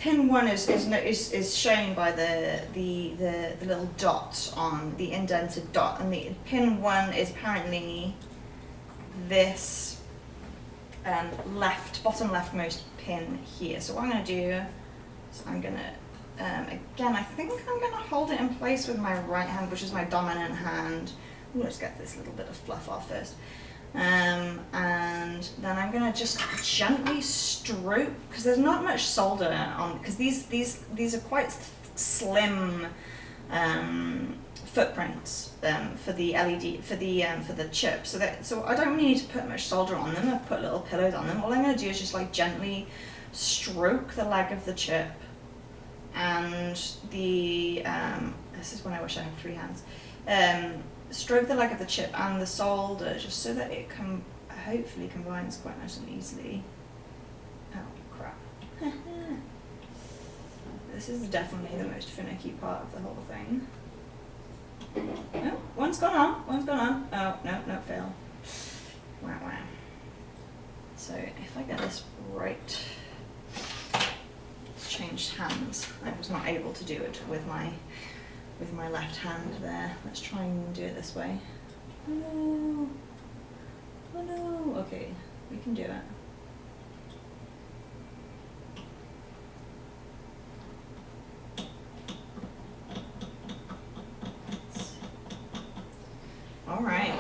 pin 1 is shown by the little dot on the indented dot, and the pin 1 is apparently this bottom leftmost pin here. So what I'm going to do is I'm going to again, I think I'm going to hold it in place with my right hand, which is my dominant hand. Ooh, let's get this little bit of fluff off first. And then I'm going to just gently stroke, because there's not much solder on, because these are quite slim footprints for the LED, for the chip. So I don't really need to put much solder on them. I've put little pillows on them. All I'm going to do is just like gently stroke the leg of the chip, and the this is when I wish I had 3 hands. Stroke the leg of the chip and the solder, just so that it hopefully combines quite nice and easily. Oh crap. This is definitely the most finicky part of the whole thing. Oh, one's gone on. Oh, no, fail. Wow. So if I get this right, changed hands. I was not able to do it with my left hand there. Let's try and do it this way. Oh no. Okay, we can do it. All right.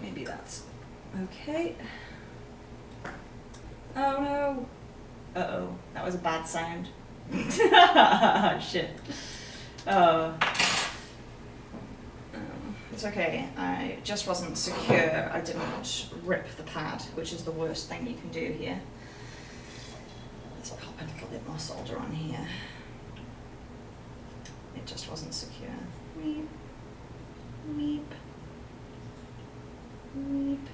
Maybe that's okay. Oh no. Uh-oh, that was a bad sound. Shit. It's okay. I just wasn't secure. I didn't rip the pad, which is the worst thing you can do here. Let's pop a little bit more solder on here. It just wasn't secure. Weep. Weep. Weep.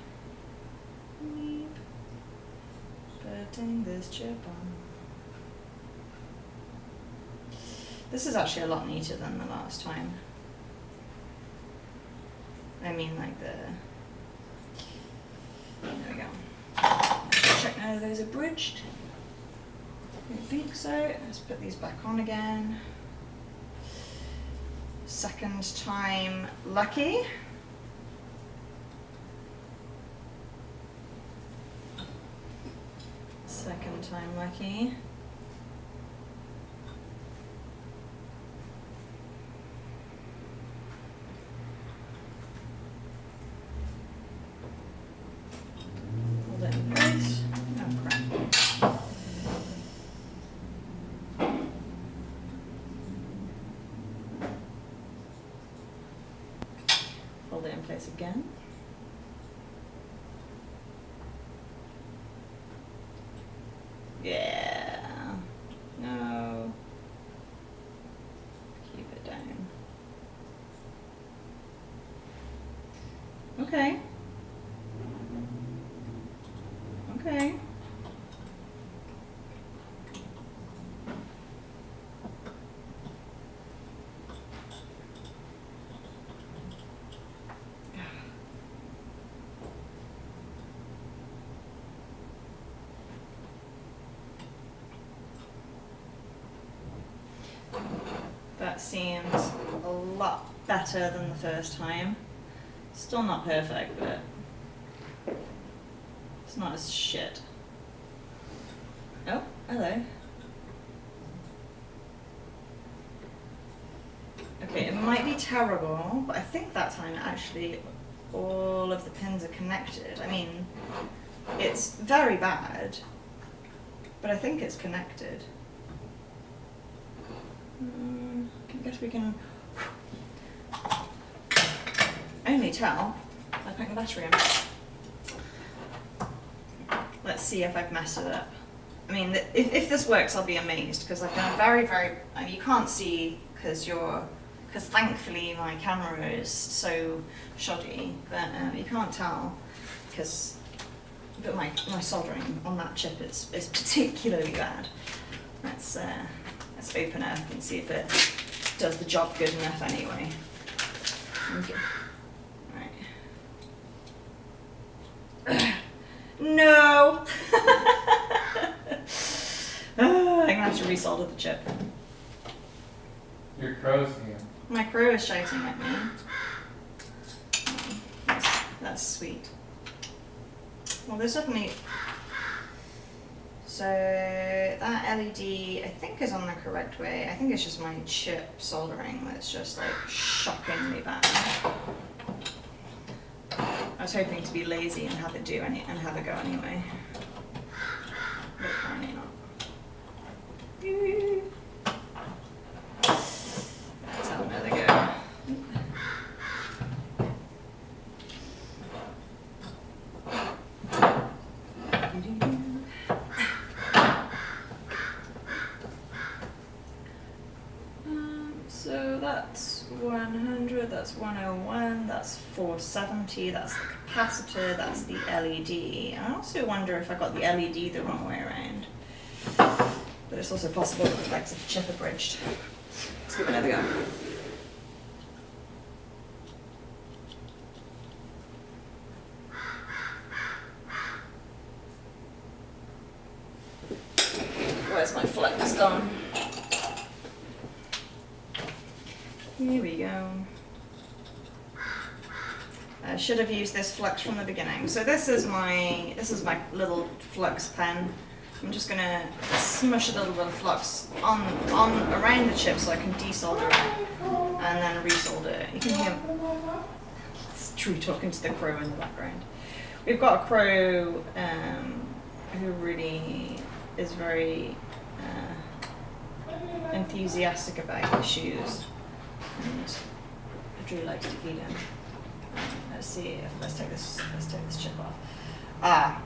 Weep. Putting this chip on. This is actually a lot neater than the last time. I mean, like there we go. Check none of those are bridged. I don't think so. Let's put these back on again. Second time lucky. Second time lucky. Hold it in place. Oh crap. Hold it in place again. Yeah. No. Keep it down. Okay. Okay. That seems a lot better than the first time. Still not perfect, but it's not as shit. Oh, hello. Okay, it might be terrible, but I think that time actually all of the pins are connected. I mean, it's very bad, but I think it's connected. I guess we can only tell by putting the battery in. Let's see if I've messed it up. I mean, if this works, I'll be amazed, because I've done you can't see because thankfully my camera is so shoddy, but you can't tell but my soldering on that chip is particularly bad. Let's open it up and see if it does the job good enough anyway. Okay. No! I'm gonna have to resolder the chip. Your crow's here. My crew is shouting at me. That's sweet. Well, there's definitely... So that LED, I think, is on the correct way. I think it's just my chip soldering that's just like shockingly bad. I was hoping to be lazy and have it go anyway. But apparently not. Let's have another go. So that's 100, that's 101, that's 470, that's the capacitor, that's the LED. I also wonder if I got the LED the wrong way around. But it's also possible that the legs of the chip are bridged. Let's give it another go. Where's my flex gone? Here we go. I should have used this flux from the beginning. So this is my little flux pen. I'm just gonna smush a little bit of flux on around the chip so I can desolder it and then resolder it. You can hear it's True talking to the crow in the background. We've got a crow who really is very enthusiastic about his shoes. And I really like to feed him. Let's see if let's take this chip off. Ah.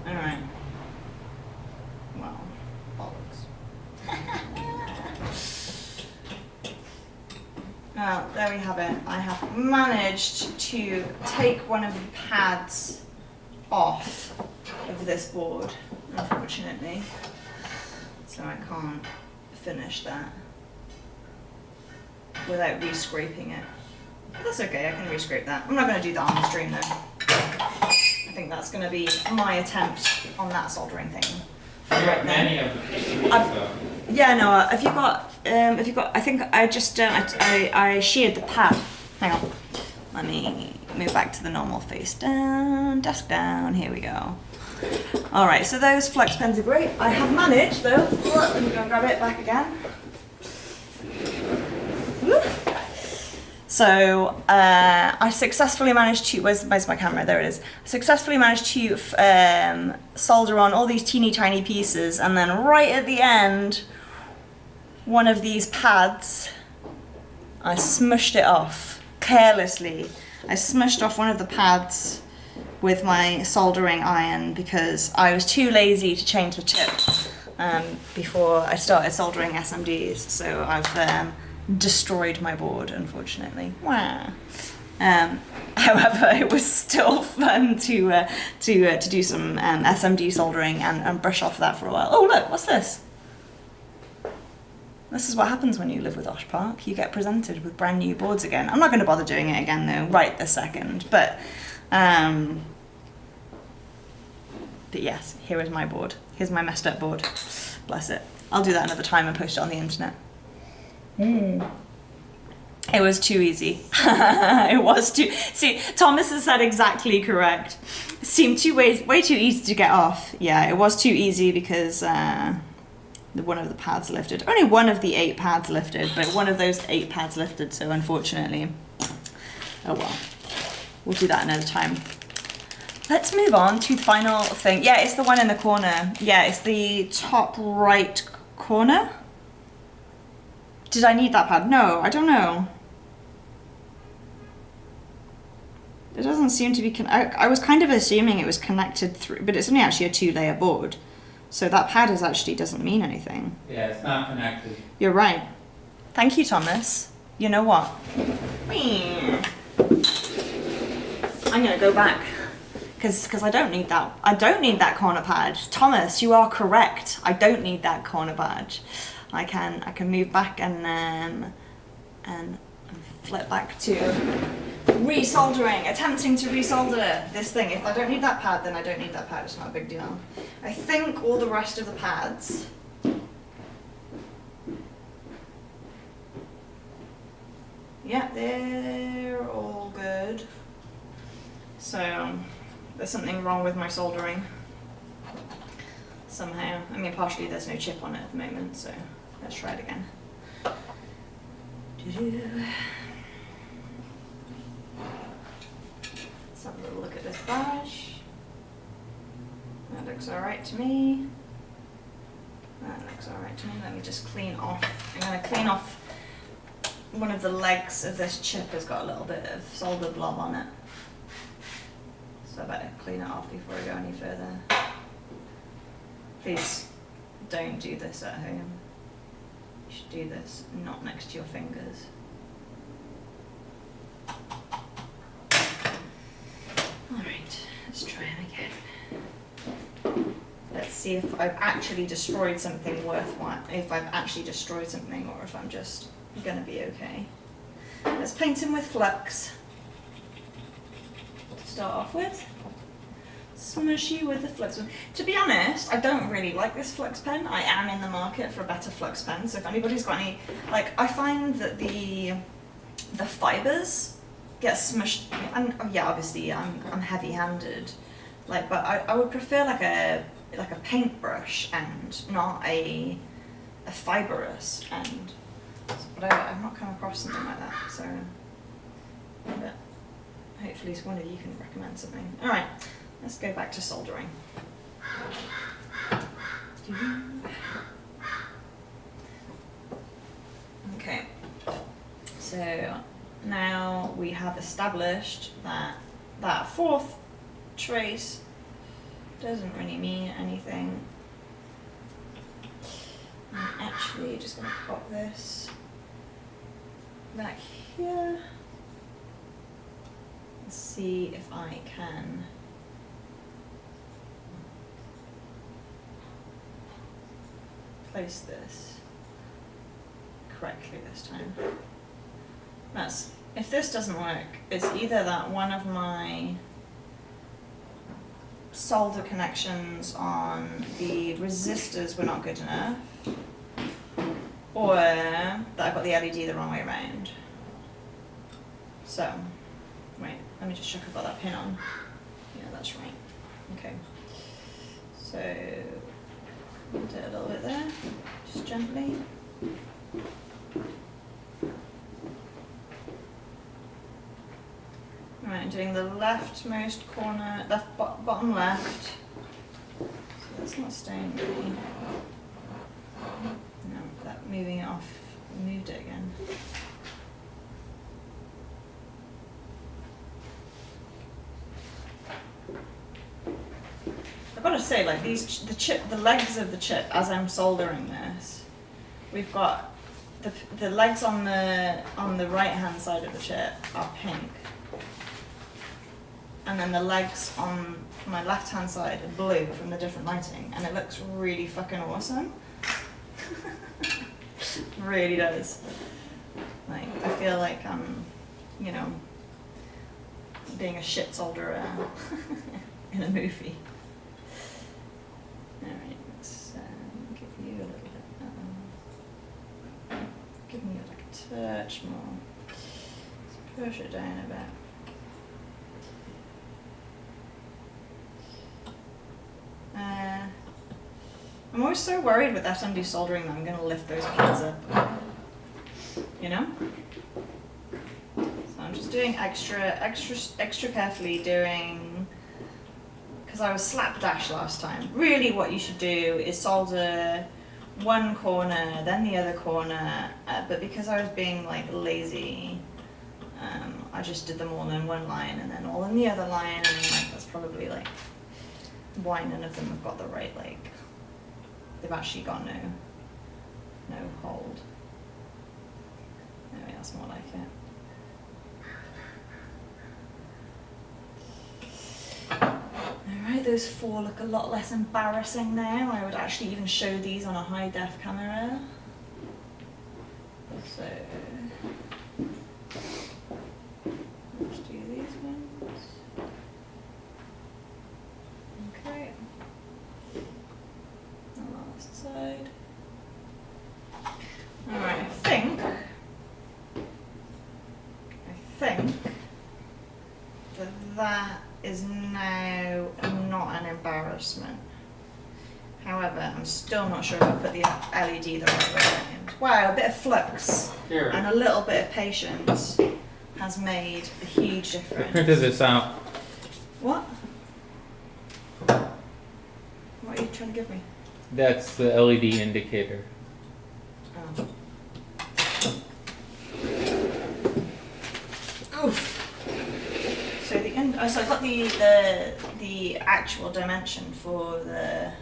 Alright. Well, bollocks. Well, there we have it. I have managed to take one of the pads off of this board, unfortunately. So I can't finish that without re-scraping it. But that's okay, I can re-scrape that. I'm not going to do that on the stream though. I think that's going to be my attempt on that soldering thing. Right many of the PCBs though. Yeah, no, if you've got, I think I just, I sheared the pad. Hang on. Let me move back to the normal face down, desk down, here we go. Alright, so those flex pens are great. I have managed though, let me go and grab it back again. So I successfully managed to, where's my camera? There it is. I successfully managed to solder on all these teeny tiny pieces, and then right at the end, one of these pads, I smushed it off carelessly. I smushed off one of the pads with my soldering iron because I was too lazy to change the chip before I started soldering SMDs. So I've destroyed my board, unfortunately. Wah. However, it was still fun to do some SMD soldering and brush off that for a while. Oh look, what's this? This is what happens when you live with Osh Park. You get presented with brand new boards again. I'm not going to bother doing it again though, right this second. But yes, here is my board. Here's my messed up board. Bless it. I'll do that another time and post it on the internet. It was too easy. It was too... See, Thomas has said exactly correct. It seemed way too easy to get off. Yeah, it was too easy because one of the pads lifted. Only one of the 8 pads lifted, but one of those 8 pads lifted, so unfortunately... Oh well. We'll do that another time. Let's move on to the final thing. Yeah, it's the one in the corner. Yeah, it's the top right corner. Did I need that pad? No, I don't know. It doesn't seem to be... I was kind of assuming it was connected through, but it's only actually a 2-layer board. So that pad actually doesn't mean anything. Yeah, it's not connected. You're right. Thank you, Thomas. You know what? I'm going to go back. Because I don't need that. I don't need that corner pad. Thomas, you are correct. I don't need that corner pad. I can move back and flip back to resoldering, attempting to resolder this thing. If I don't need that pad, then I don't need that pad, it's not a big deal. I think all the rest of the pads yeah, they're all good. So there's something wrong with my soldering somehow. I mean, partially there's no chip on it at the moment, so let's try it again. Let's have a little look at this badge. That looks alright to me. That looks alright to me. Let me just clean off. I'm going to clean off one of the legs of this chip. Has got a little bit of solder blob on it. So I better clean it off before I go any further. Please don't do this at home. You should do this not next to your fingers. Alright, let's try it again. Let's see if I've actually destroyed something worthwhile, if I've actually destroyed something or if I'm just gonna be okay. Let's paint him with flux to start off with. Smushy with the flux. To be honest, I don't really like this flux pen. I am in the market for a better flux pen, so if anybody's got any, like, I find that the fibers get smushed, and yeah, obviously I'm heavy-handed, like, but I would prefer like a paintbrush and not a fibrous end. But I've not come across something like that, so but hopefully one of you can recommend something. All right. Let's go back to soldering. Okay, so now we have established that that fourth trace doesn't really mean anything. I'm actually just going to pop this back here. Let's see if I can place this correctly this time. That's, if this doesn't work, it's either that one of my solder connections on the resistors were not good enough, or that I've got the LED the wrong way around. So, wait, let me just check I've got that pin on. Yeah, that's right. Okay. So, do it a little bit there, just gently. Right, doing the leftmost corner, bottom left. So that's not staying really. No, that moving it off, moved it again. I've got to say, like these, the legs of the chip, as I'm soldering this, we've got the legs on the right hand side of the chip are pink, and then the legs on my left hand side are blue from the different lighting, and it looks really fucking awesome. Really does. Like, I feel like I'm, you know, being a shit solderer in a movie. Alright, let's give you a little bit, give me like a touch more. Let's push it down a bit. I'm always so worried with SMD soldering that I'm going to lift those pins up, you know? So I'm just doing extra carefully doing, because I was slapdash last time. Really what you should do is solder one corner, then the other corner, but because I was being like lazy, I just did them all in one line and then all in the other line, and like that's probably like why none of them have got the right, like, they've actually got no hold. Anyway, that's more like it. Alright, those four look a lot less embarrassing now. I would actually even show these on a high def camera. So think that is now not an embarrassment. However, I'm still not sure if I put the LED the right way around. Wow, a bit of flux Here. and a little bit of patience has made a huge I difference. printed this out. What? What are you trying to give me? That's the LED indicator. Oh. Oof. So so I got the actual dimension for the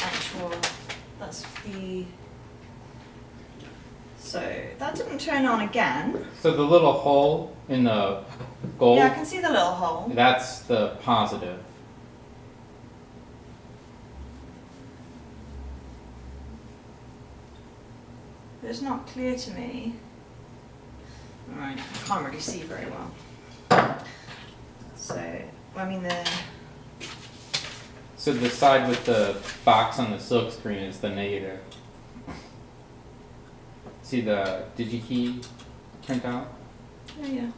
actual, that's the, so that didn't turn on again. So the little hole in the gold, Yeah, I can see the little hole. that's the positive. But it's not clear to me. Alright, I can't really see very well. So, I mean So the side with the box on the silk screen is the negative. See the DigiKey printout? yeah.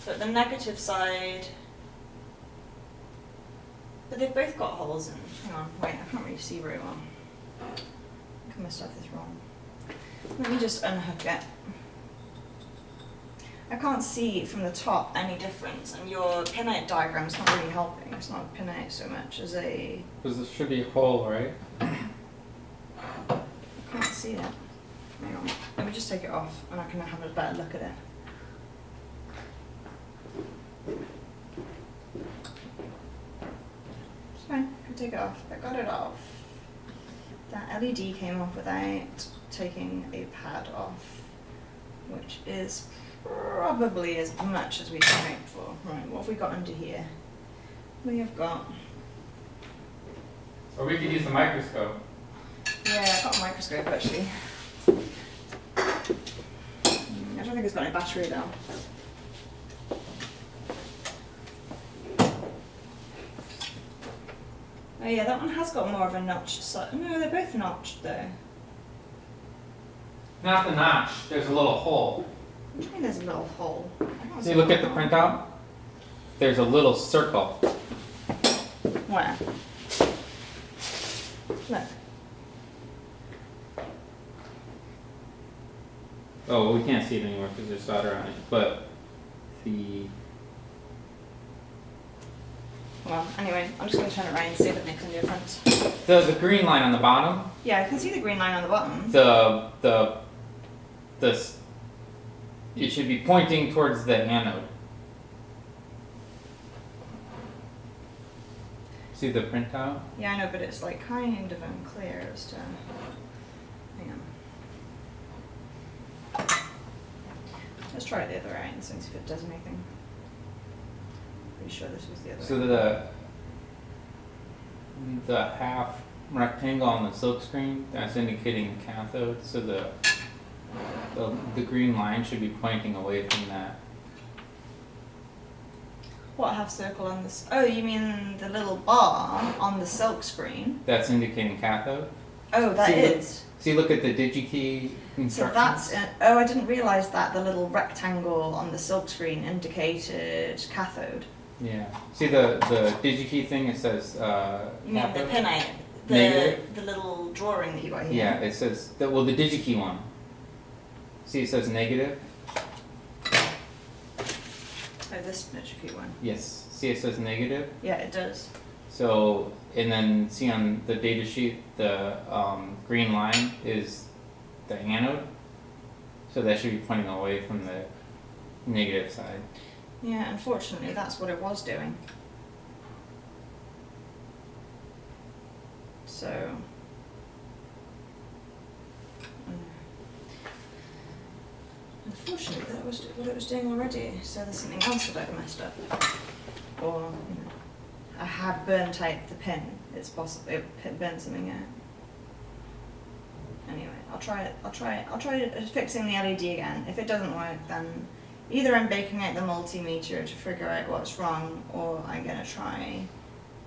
But the negative side, but they've both got holes in. Hang on, wait, I can't really see very well. I think I must have this wrong. Let me just unhook it. I can't see from the top any difference, and your pinout diagram's not really helping. It's not a pinout so much as a... Because there should be a hole, right? I can't see it. Hang on, let me just take it off and I can have a better look at it. It's fine, I can take it off. I got it off. That LED came off without taking a pad off, which is probably as much as we can hope for. Right, what have we got under here? We have got... Or we could use the microscope. Yeah, I've got a microscope actually. I don't think it's got any battery though. Oh yeah, that one has got more of a notch. No, they're both notched though. Not the notch, there's a little hole. What do you mean there's a little hole? I can't See, see look that at the hole. printout. There's a little circle. Where? Look. Oh, we can't see it anymore because there's solder on it. But the Well, anyway, I'm just going to turn it around and see if it makes any difference. the green line on the bottom, Yeah, I can see the green line on the bottom. it should be pointing towards the anode. See the printout? Yeah, I know, but it's like kind of unclear as to... Hang on. Let's try it the other way and see if it does anything. Pretty sure this was the other So way. the half rectangle on the silk screen, that's indicating the cathode. So the green line should be pointing away from that. What half circle on this? Oh, you mean the little bar on the silk screen? That's indicating cathode. Oh, that See, is. See, look at the DigiKey So instructions. that's it. Oh, I didn't realise that the little rectangle on the silk screen indicated cathode. Yeah. See the DigiKey thing, it says You mean the cathode? pinout? Negative? The little drawing that you got here? Yeah, it says, the DigiKey one. See, it says negative? Oh, this Mitsuki one. Yes. See, it says negative? Yeah, it does. So, and then see on the data sheet, the green line is the anode. So that should be pointing away from the negative side. Yeah, unfortunately, that's what it was doing. So... Unfortunately, that was what it was doing already, so there's something else that I've messed up. Or, you know, I have burnt out the pin. It's possible it burned something out. Anyway, I'll try fixing the LED again. If it doesn't work, then either I'm baking out the multimeter to figure out what's wrong, or I'm gonna try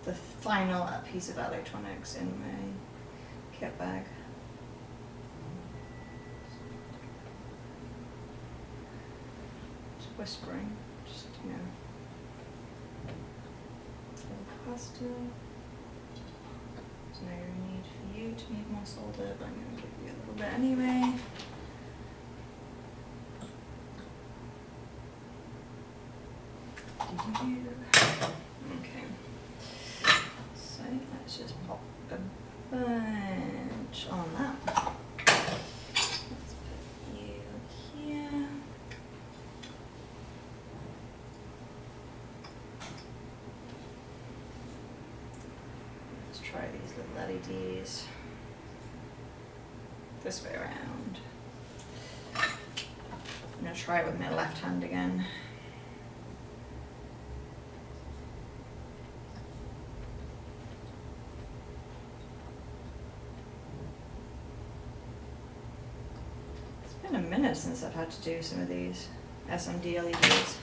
the final piece of electronics in my kit bag. Just whispering, just, you know. Pasta. There's no need for you to need more solder, but I'm going to give you a little bit anyway. Okay. So let's just pop a bunch on that. Let's put you here. Try these little LEDs this way around. I'm going to try it with my left hand again. It's been a minute since I've had to do some of these SMD LEDs.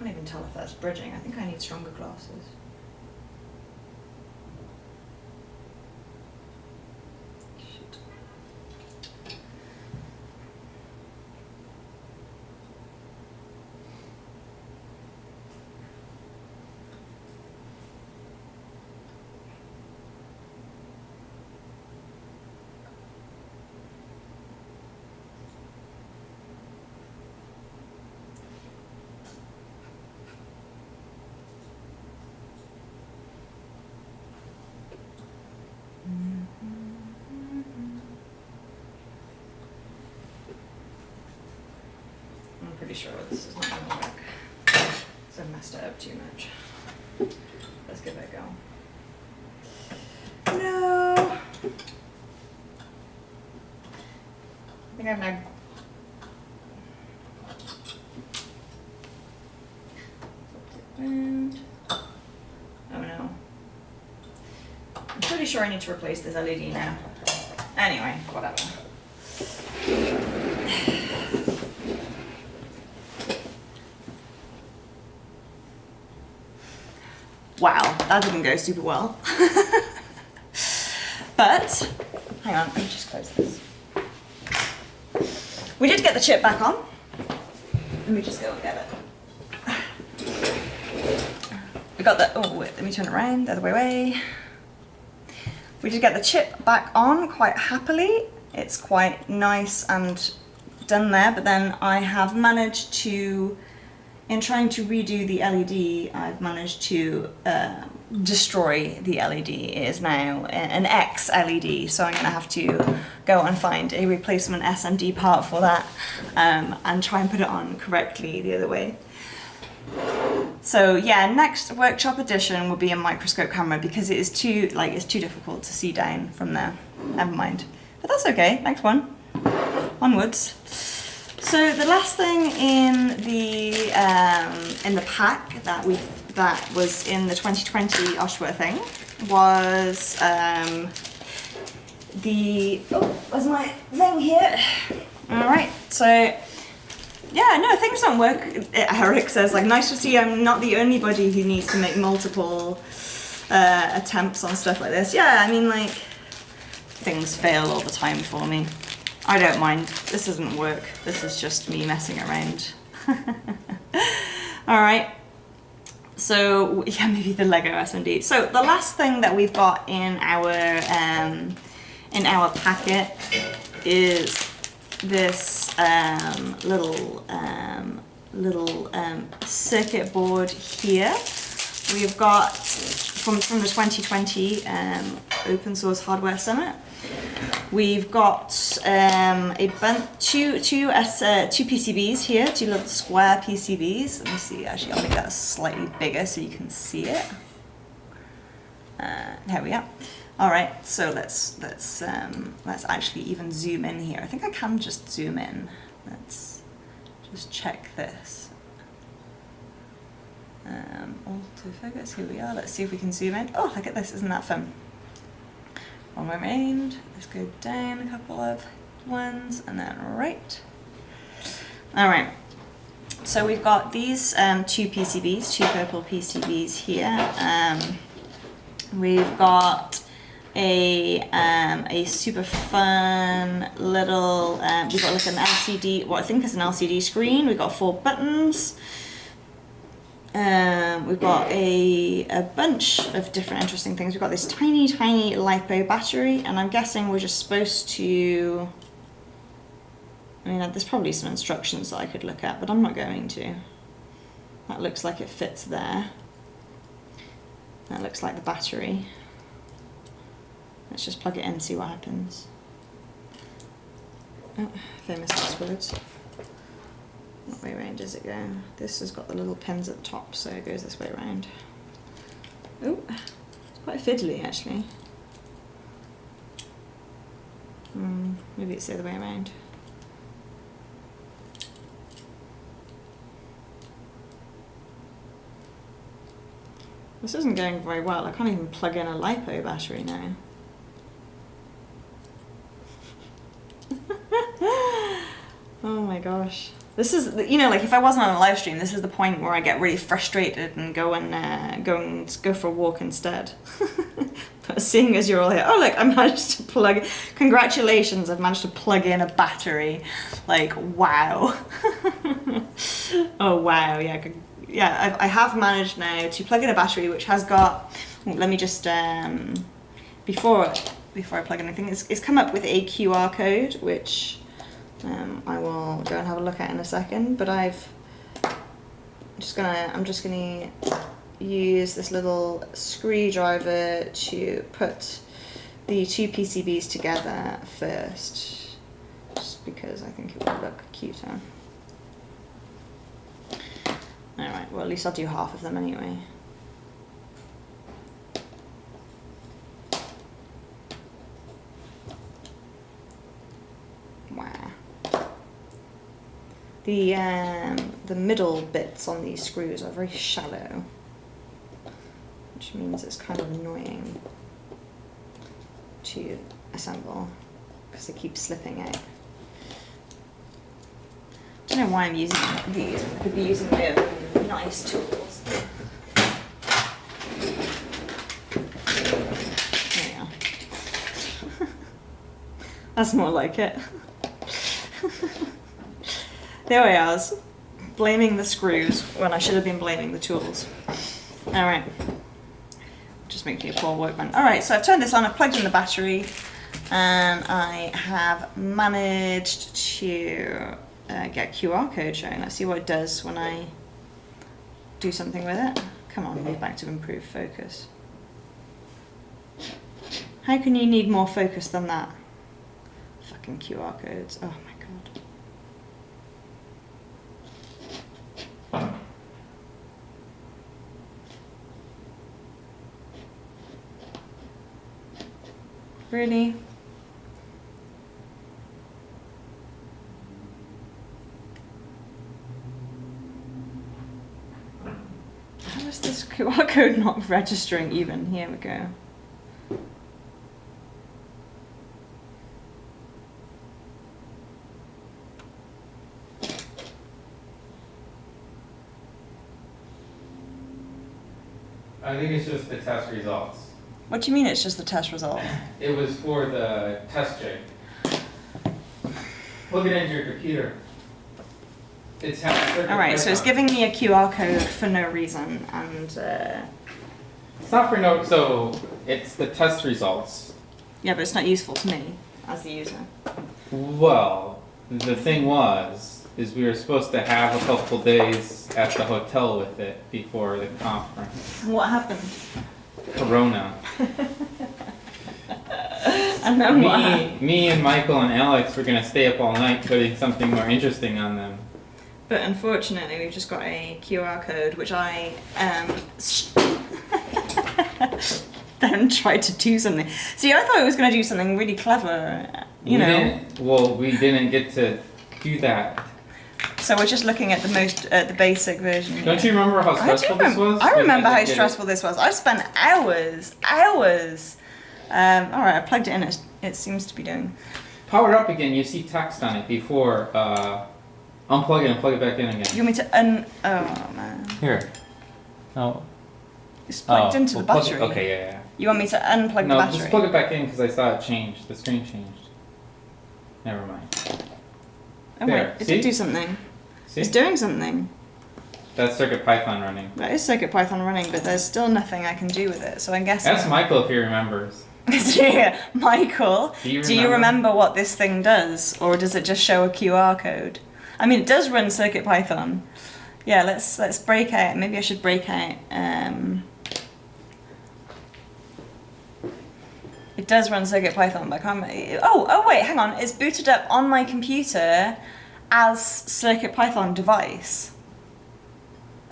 I can't even tell if that's bridging. I think I need stronger glasses. Shit. I'm pretty sure this is not going to work, because I've messed it up too much. Let's give it a go. No! I think I've now... around. Oh no. I'm pretty sure I need to replace this LED now. Anyway, whatever. Wow, that didn't go super well. But, hang on, let me just close this. We did get the chip back on. Let me just go and get it. We got the, oh wait, let me turn it around, the other way. We did get the chip back on quite happily. It's quite nice and done there, but then I have managed to, in trying to redo the LED, I've managed to destroy the LED. It is now an X LED, so I'm going to have to go and find a replacement SMD part for that and try and put it on correctly the other way. So yeah, next workshop edition will be a microscope camera because it is too, it's too difficult to see down from there. Never mind. But that's okay, next one. Onwards. So the last thing in the pack that was in the 2020 Oshawa thing was where's my thing here? All right, so yeah, no, things don't work. Eric says, nice to see I'm not the only body who needs to make multiple attempts on stuff like this. Yeah, I mean, things fail all the time for me. I don't mind. This doesn't work. This is just me messing around. All right. So yeah, maybe the Lego SMD. So the last thing that we've got in our packet is this little circuit board here. We've got from the 2020 Open Source Hardware Summit. We've got two PCBs here, two little square PCBs. Let me see. Actually, I'll make that slightly bigger so you can see it. There we are. All right, so let's actually even zoom in here. I think I can just zoom in. Let's just check this. Autofocus, here we are. Let's see if we can zoom in. Oh, look at this, isn't that fun? One remained. Let's go down a couple of ones and then right. All right. So we've got these two PCBs, two purple PCBs here. We've got a super fun little, we've got like an LCD, what I think is an LCD screen. We've got 4 buttons. We've got a bunch of different interesting things. We've got this tiny LiPo battery, and I'm guessing we're just supposed to, I mean, there's probably some instructions that I could look at, but I'm not going to. That looks like it fits there. That looks like the battery. Let's just plug it in and see what happens. Oh, famous last words. What way around does it go? This has got the little pins at the top, so it goes this way around. Oh, it's quite fiddly actually. Maybe it's the other way around. This isn't going very well. I can't even plug in a LiPo battery now. Oh my gosh. This is, you know, like if I wasn't on a live stream, this is the point where I get really frustrated and go for a walk instead. But seeing as you're all here, oh look, I managed to plug, congratulations, I've managed to plug in a battery. Like, wow. Oh wow, yeah. Yeah, I have managed now to plug in a battery which has got, let me just, before I plug anything, it's come up with a QR code, which I will go and have a look at in a second, but I'm just gonna use this little screwdriver to put the two PCBs together first, just because I think it would look cuter. Alright, well at least I'll do half of them anyway. Wow. The middle bits on these screws are very shallow, which means it's kind of annoying to assemble because they keep slipping out. I don't know why I'm using these. I could be using my own nice tools. There we go. That's more like it. There I was, blaming the screws when I should have been blaming the tools. Alright. Just makes me a poor workman. Alright, so I've turned this on, I've plugged in the battery, and I have managed to get a QR code showing. Let's see what it does when I do something with it. Come on, move back to improve focus. How can you need more focus than that? Fucking QR codes. Oh my god. Really? How is this QR code not registering even? Here we go. I think it's just the test results. What do you mean it's just the test result? It was for the test jig. Plug it into your computer. It's Alright, so it's giving me a QR code for no reason, and it's not for no, so it's the test results. yeah, but it's not useful to me as the user. Well, the thing is we were supposed to have a couple days at the hotel with it before the conference. What happened? Corona. And then what happened? Me and Michael and Alex were gonna stay up all night putting something more interesting on them. But unfortunately, we've just got a QR code, which I then tried to do something. See, I thought it was going to do something really clever, you know. We didn't get to do that. So we're just looking at the basic version. Don't you remember how stressful this was? I remember how stressful this was. I spent hours All right, I plugged it in. It seems to be doing. Power it up again. You see text on it before. Unplug it and plug it back in again. You want me to Oh man. Here. No. It's plugged into the plug battery. okay, yeah. You want me to unplug the No, battery? just plug it back in because I saw it change. The screen changed. Never mind. Oh There, wait, it see? did do something. See? It's doing something. That's CircuitPython running. That is CircuitPython running, but there's still nothing I can do with it. So I guess. Ask Michael if he remembers. Yeah, Michael, Do you you remember what this thing does, or does it just show a QR code? I mean, it does run CircuitPython. Yeah, let's break out. Maybe I should break out. It does run CircuitPython, but I can't. Oh wait, hang on. It's booted up on my computer as CircuitPython device.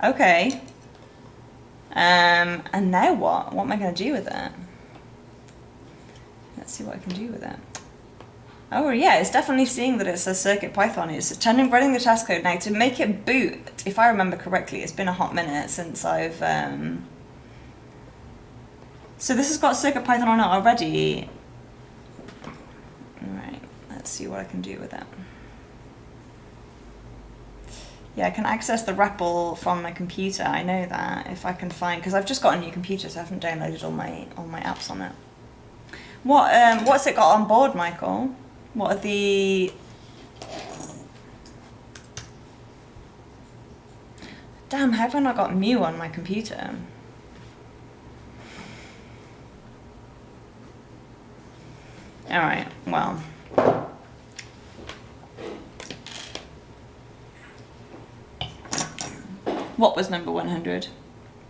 Okay. And now what? What am I going to do with it? Let's see what I can do with it. Oh yeah, it's definitely seeing that it says CircuitPython. It's running the test code now to make it boot. If I remember correctly, it's been a hot minute since I've. So this has got CircuitPython on it already. Right, let's see what I can do with it. Yeah, I can access the REPL from my computer. I know that if I can find, because I've just got a new computer, so I haven't downloaded all my apps on it. What's it got on board, Michael? What are the? Damn, how have I not got Mu on my computer? All right, well. What was number 100?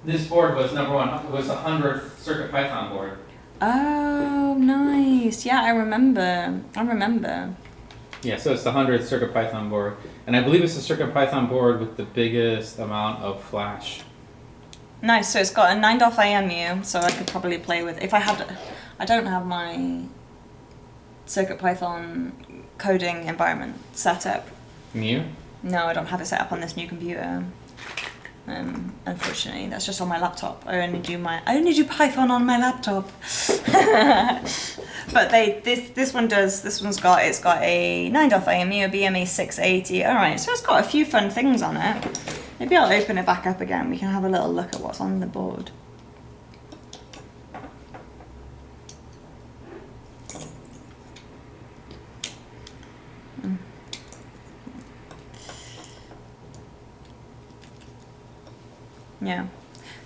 This board was number one. It was the 100th CircuitPython board. Oh, nice. Yeah, I remember. Yeah, so it's the 100th CircuitPython board. And I believe it's the CircuitPython board with the biggest amount of flash. Nice, so it's got a 9.IMU, so I could probably play with, if I had, I don't have my CircuitPython coding environment set up. Mu? No, I don't have it set up on this new computer. Unfortunately, that's just on my laptop. I only do Python on my laptop. But this one does. It's got a 9.IMU, a BME 680. All right, so it's got a few fun things on it. Maybe I'll open it back up again. We can have a little look at what's on the board. Yeah.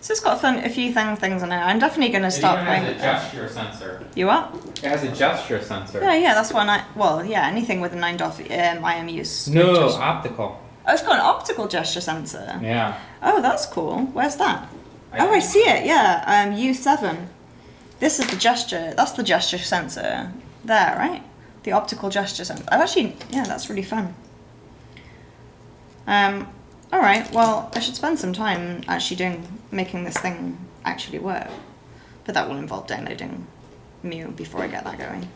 So it's got a few things on it. I'm definitely going to start playing with it. It even has a gesture sensor. You what? It has a gesture sensor. Yeah, that's one. Anything with a 9.IMU is. No, optical. Oh, it's got an optical gesture sensor. Yeah. Oh, that's cool. Where's that? I see it. Yeah, U7. This is the gesture. That's the gesture sensor there, right? The optical gesture sensor. That's really fun. All right, well, I should spend some time actually making this thing actually work. But that will involve downloading Mu before I get that going.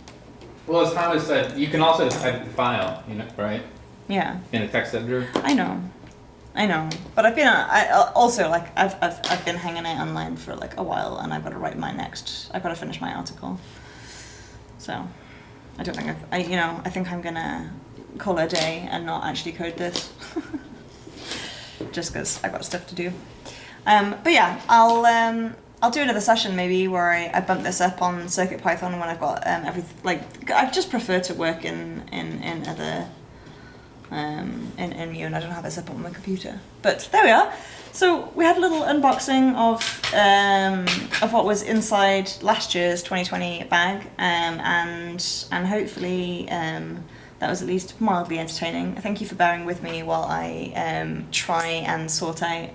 Well, as Thomas said, you can also just edit the file, right? Yeah. In a text editor. I know. But I've been, I've been hanging out online for like a while, and I've got to I've got to finish my article. So, I don't think I think I'm gonna call it a day and not actually code this. Just because I've got stuff to do. But yeah, I'll do another session maybe where I bump this up on CircuitPython when I've got everything. Like, I just prefer to work in other in Mu, and I don't have it set up on my computer. But there we are. So we had a little unboxing of what was inside last year's 2020 bag, and hopefully that was at least mildly entertaining. Thank you for bearing with me while I try and sort out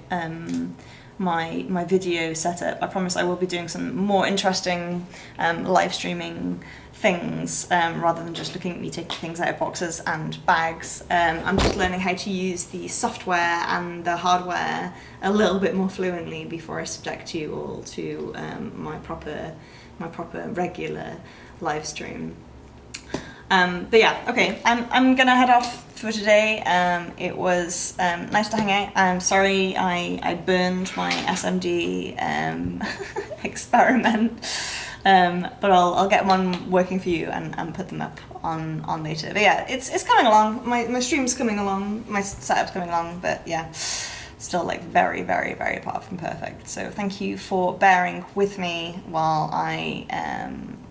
my video setup. I promise I will be doing some more interesting live streaming things rather than just looking at me taking things out of boxes and bags. I'm just learning how to use the software and the hardware a little bit more fluently before I subject you all to my proper regular live stream. But yeah, okay, I'm gonna head off for today. It was nice to hang out. I'm sorry I burned my SMD experiment. But I'll get one working for you and put them up on later. But yeah, it's coming along. My stream's coming along. My setup's coming along. But yeah, still like very, very, very far from perfect. So thank you for bearing with me while I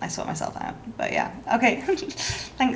sort myself out. But yeah, okay. Thanks.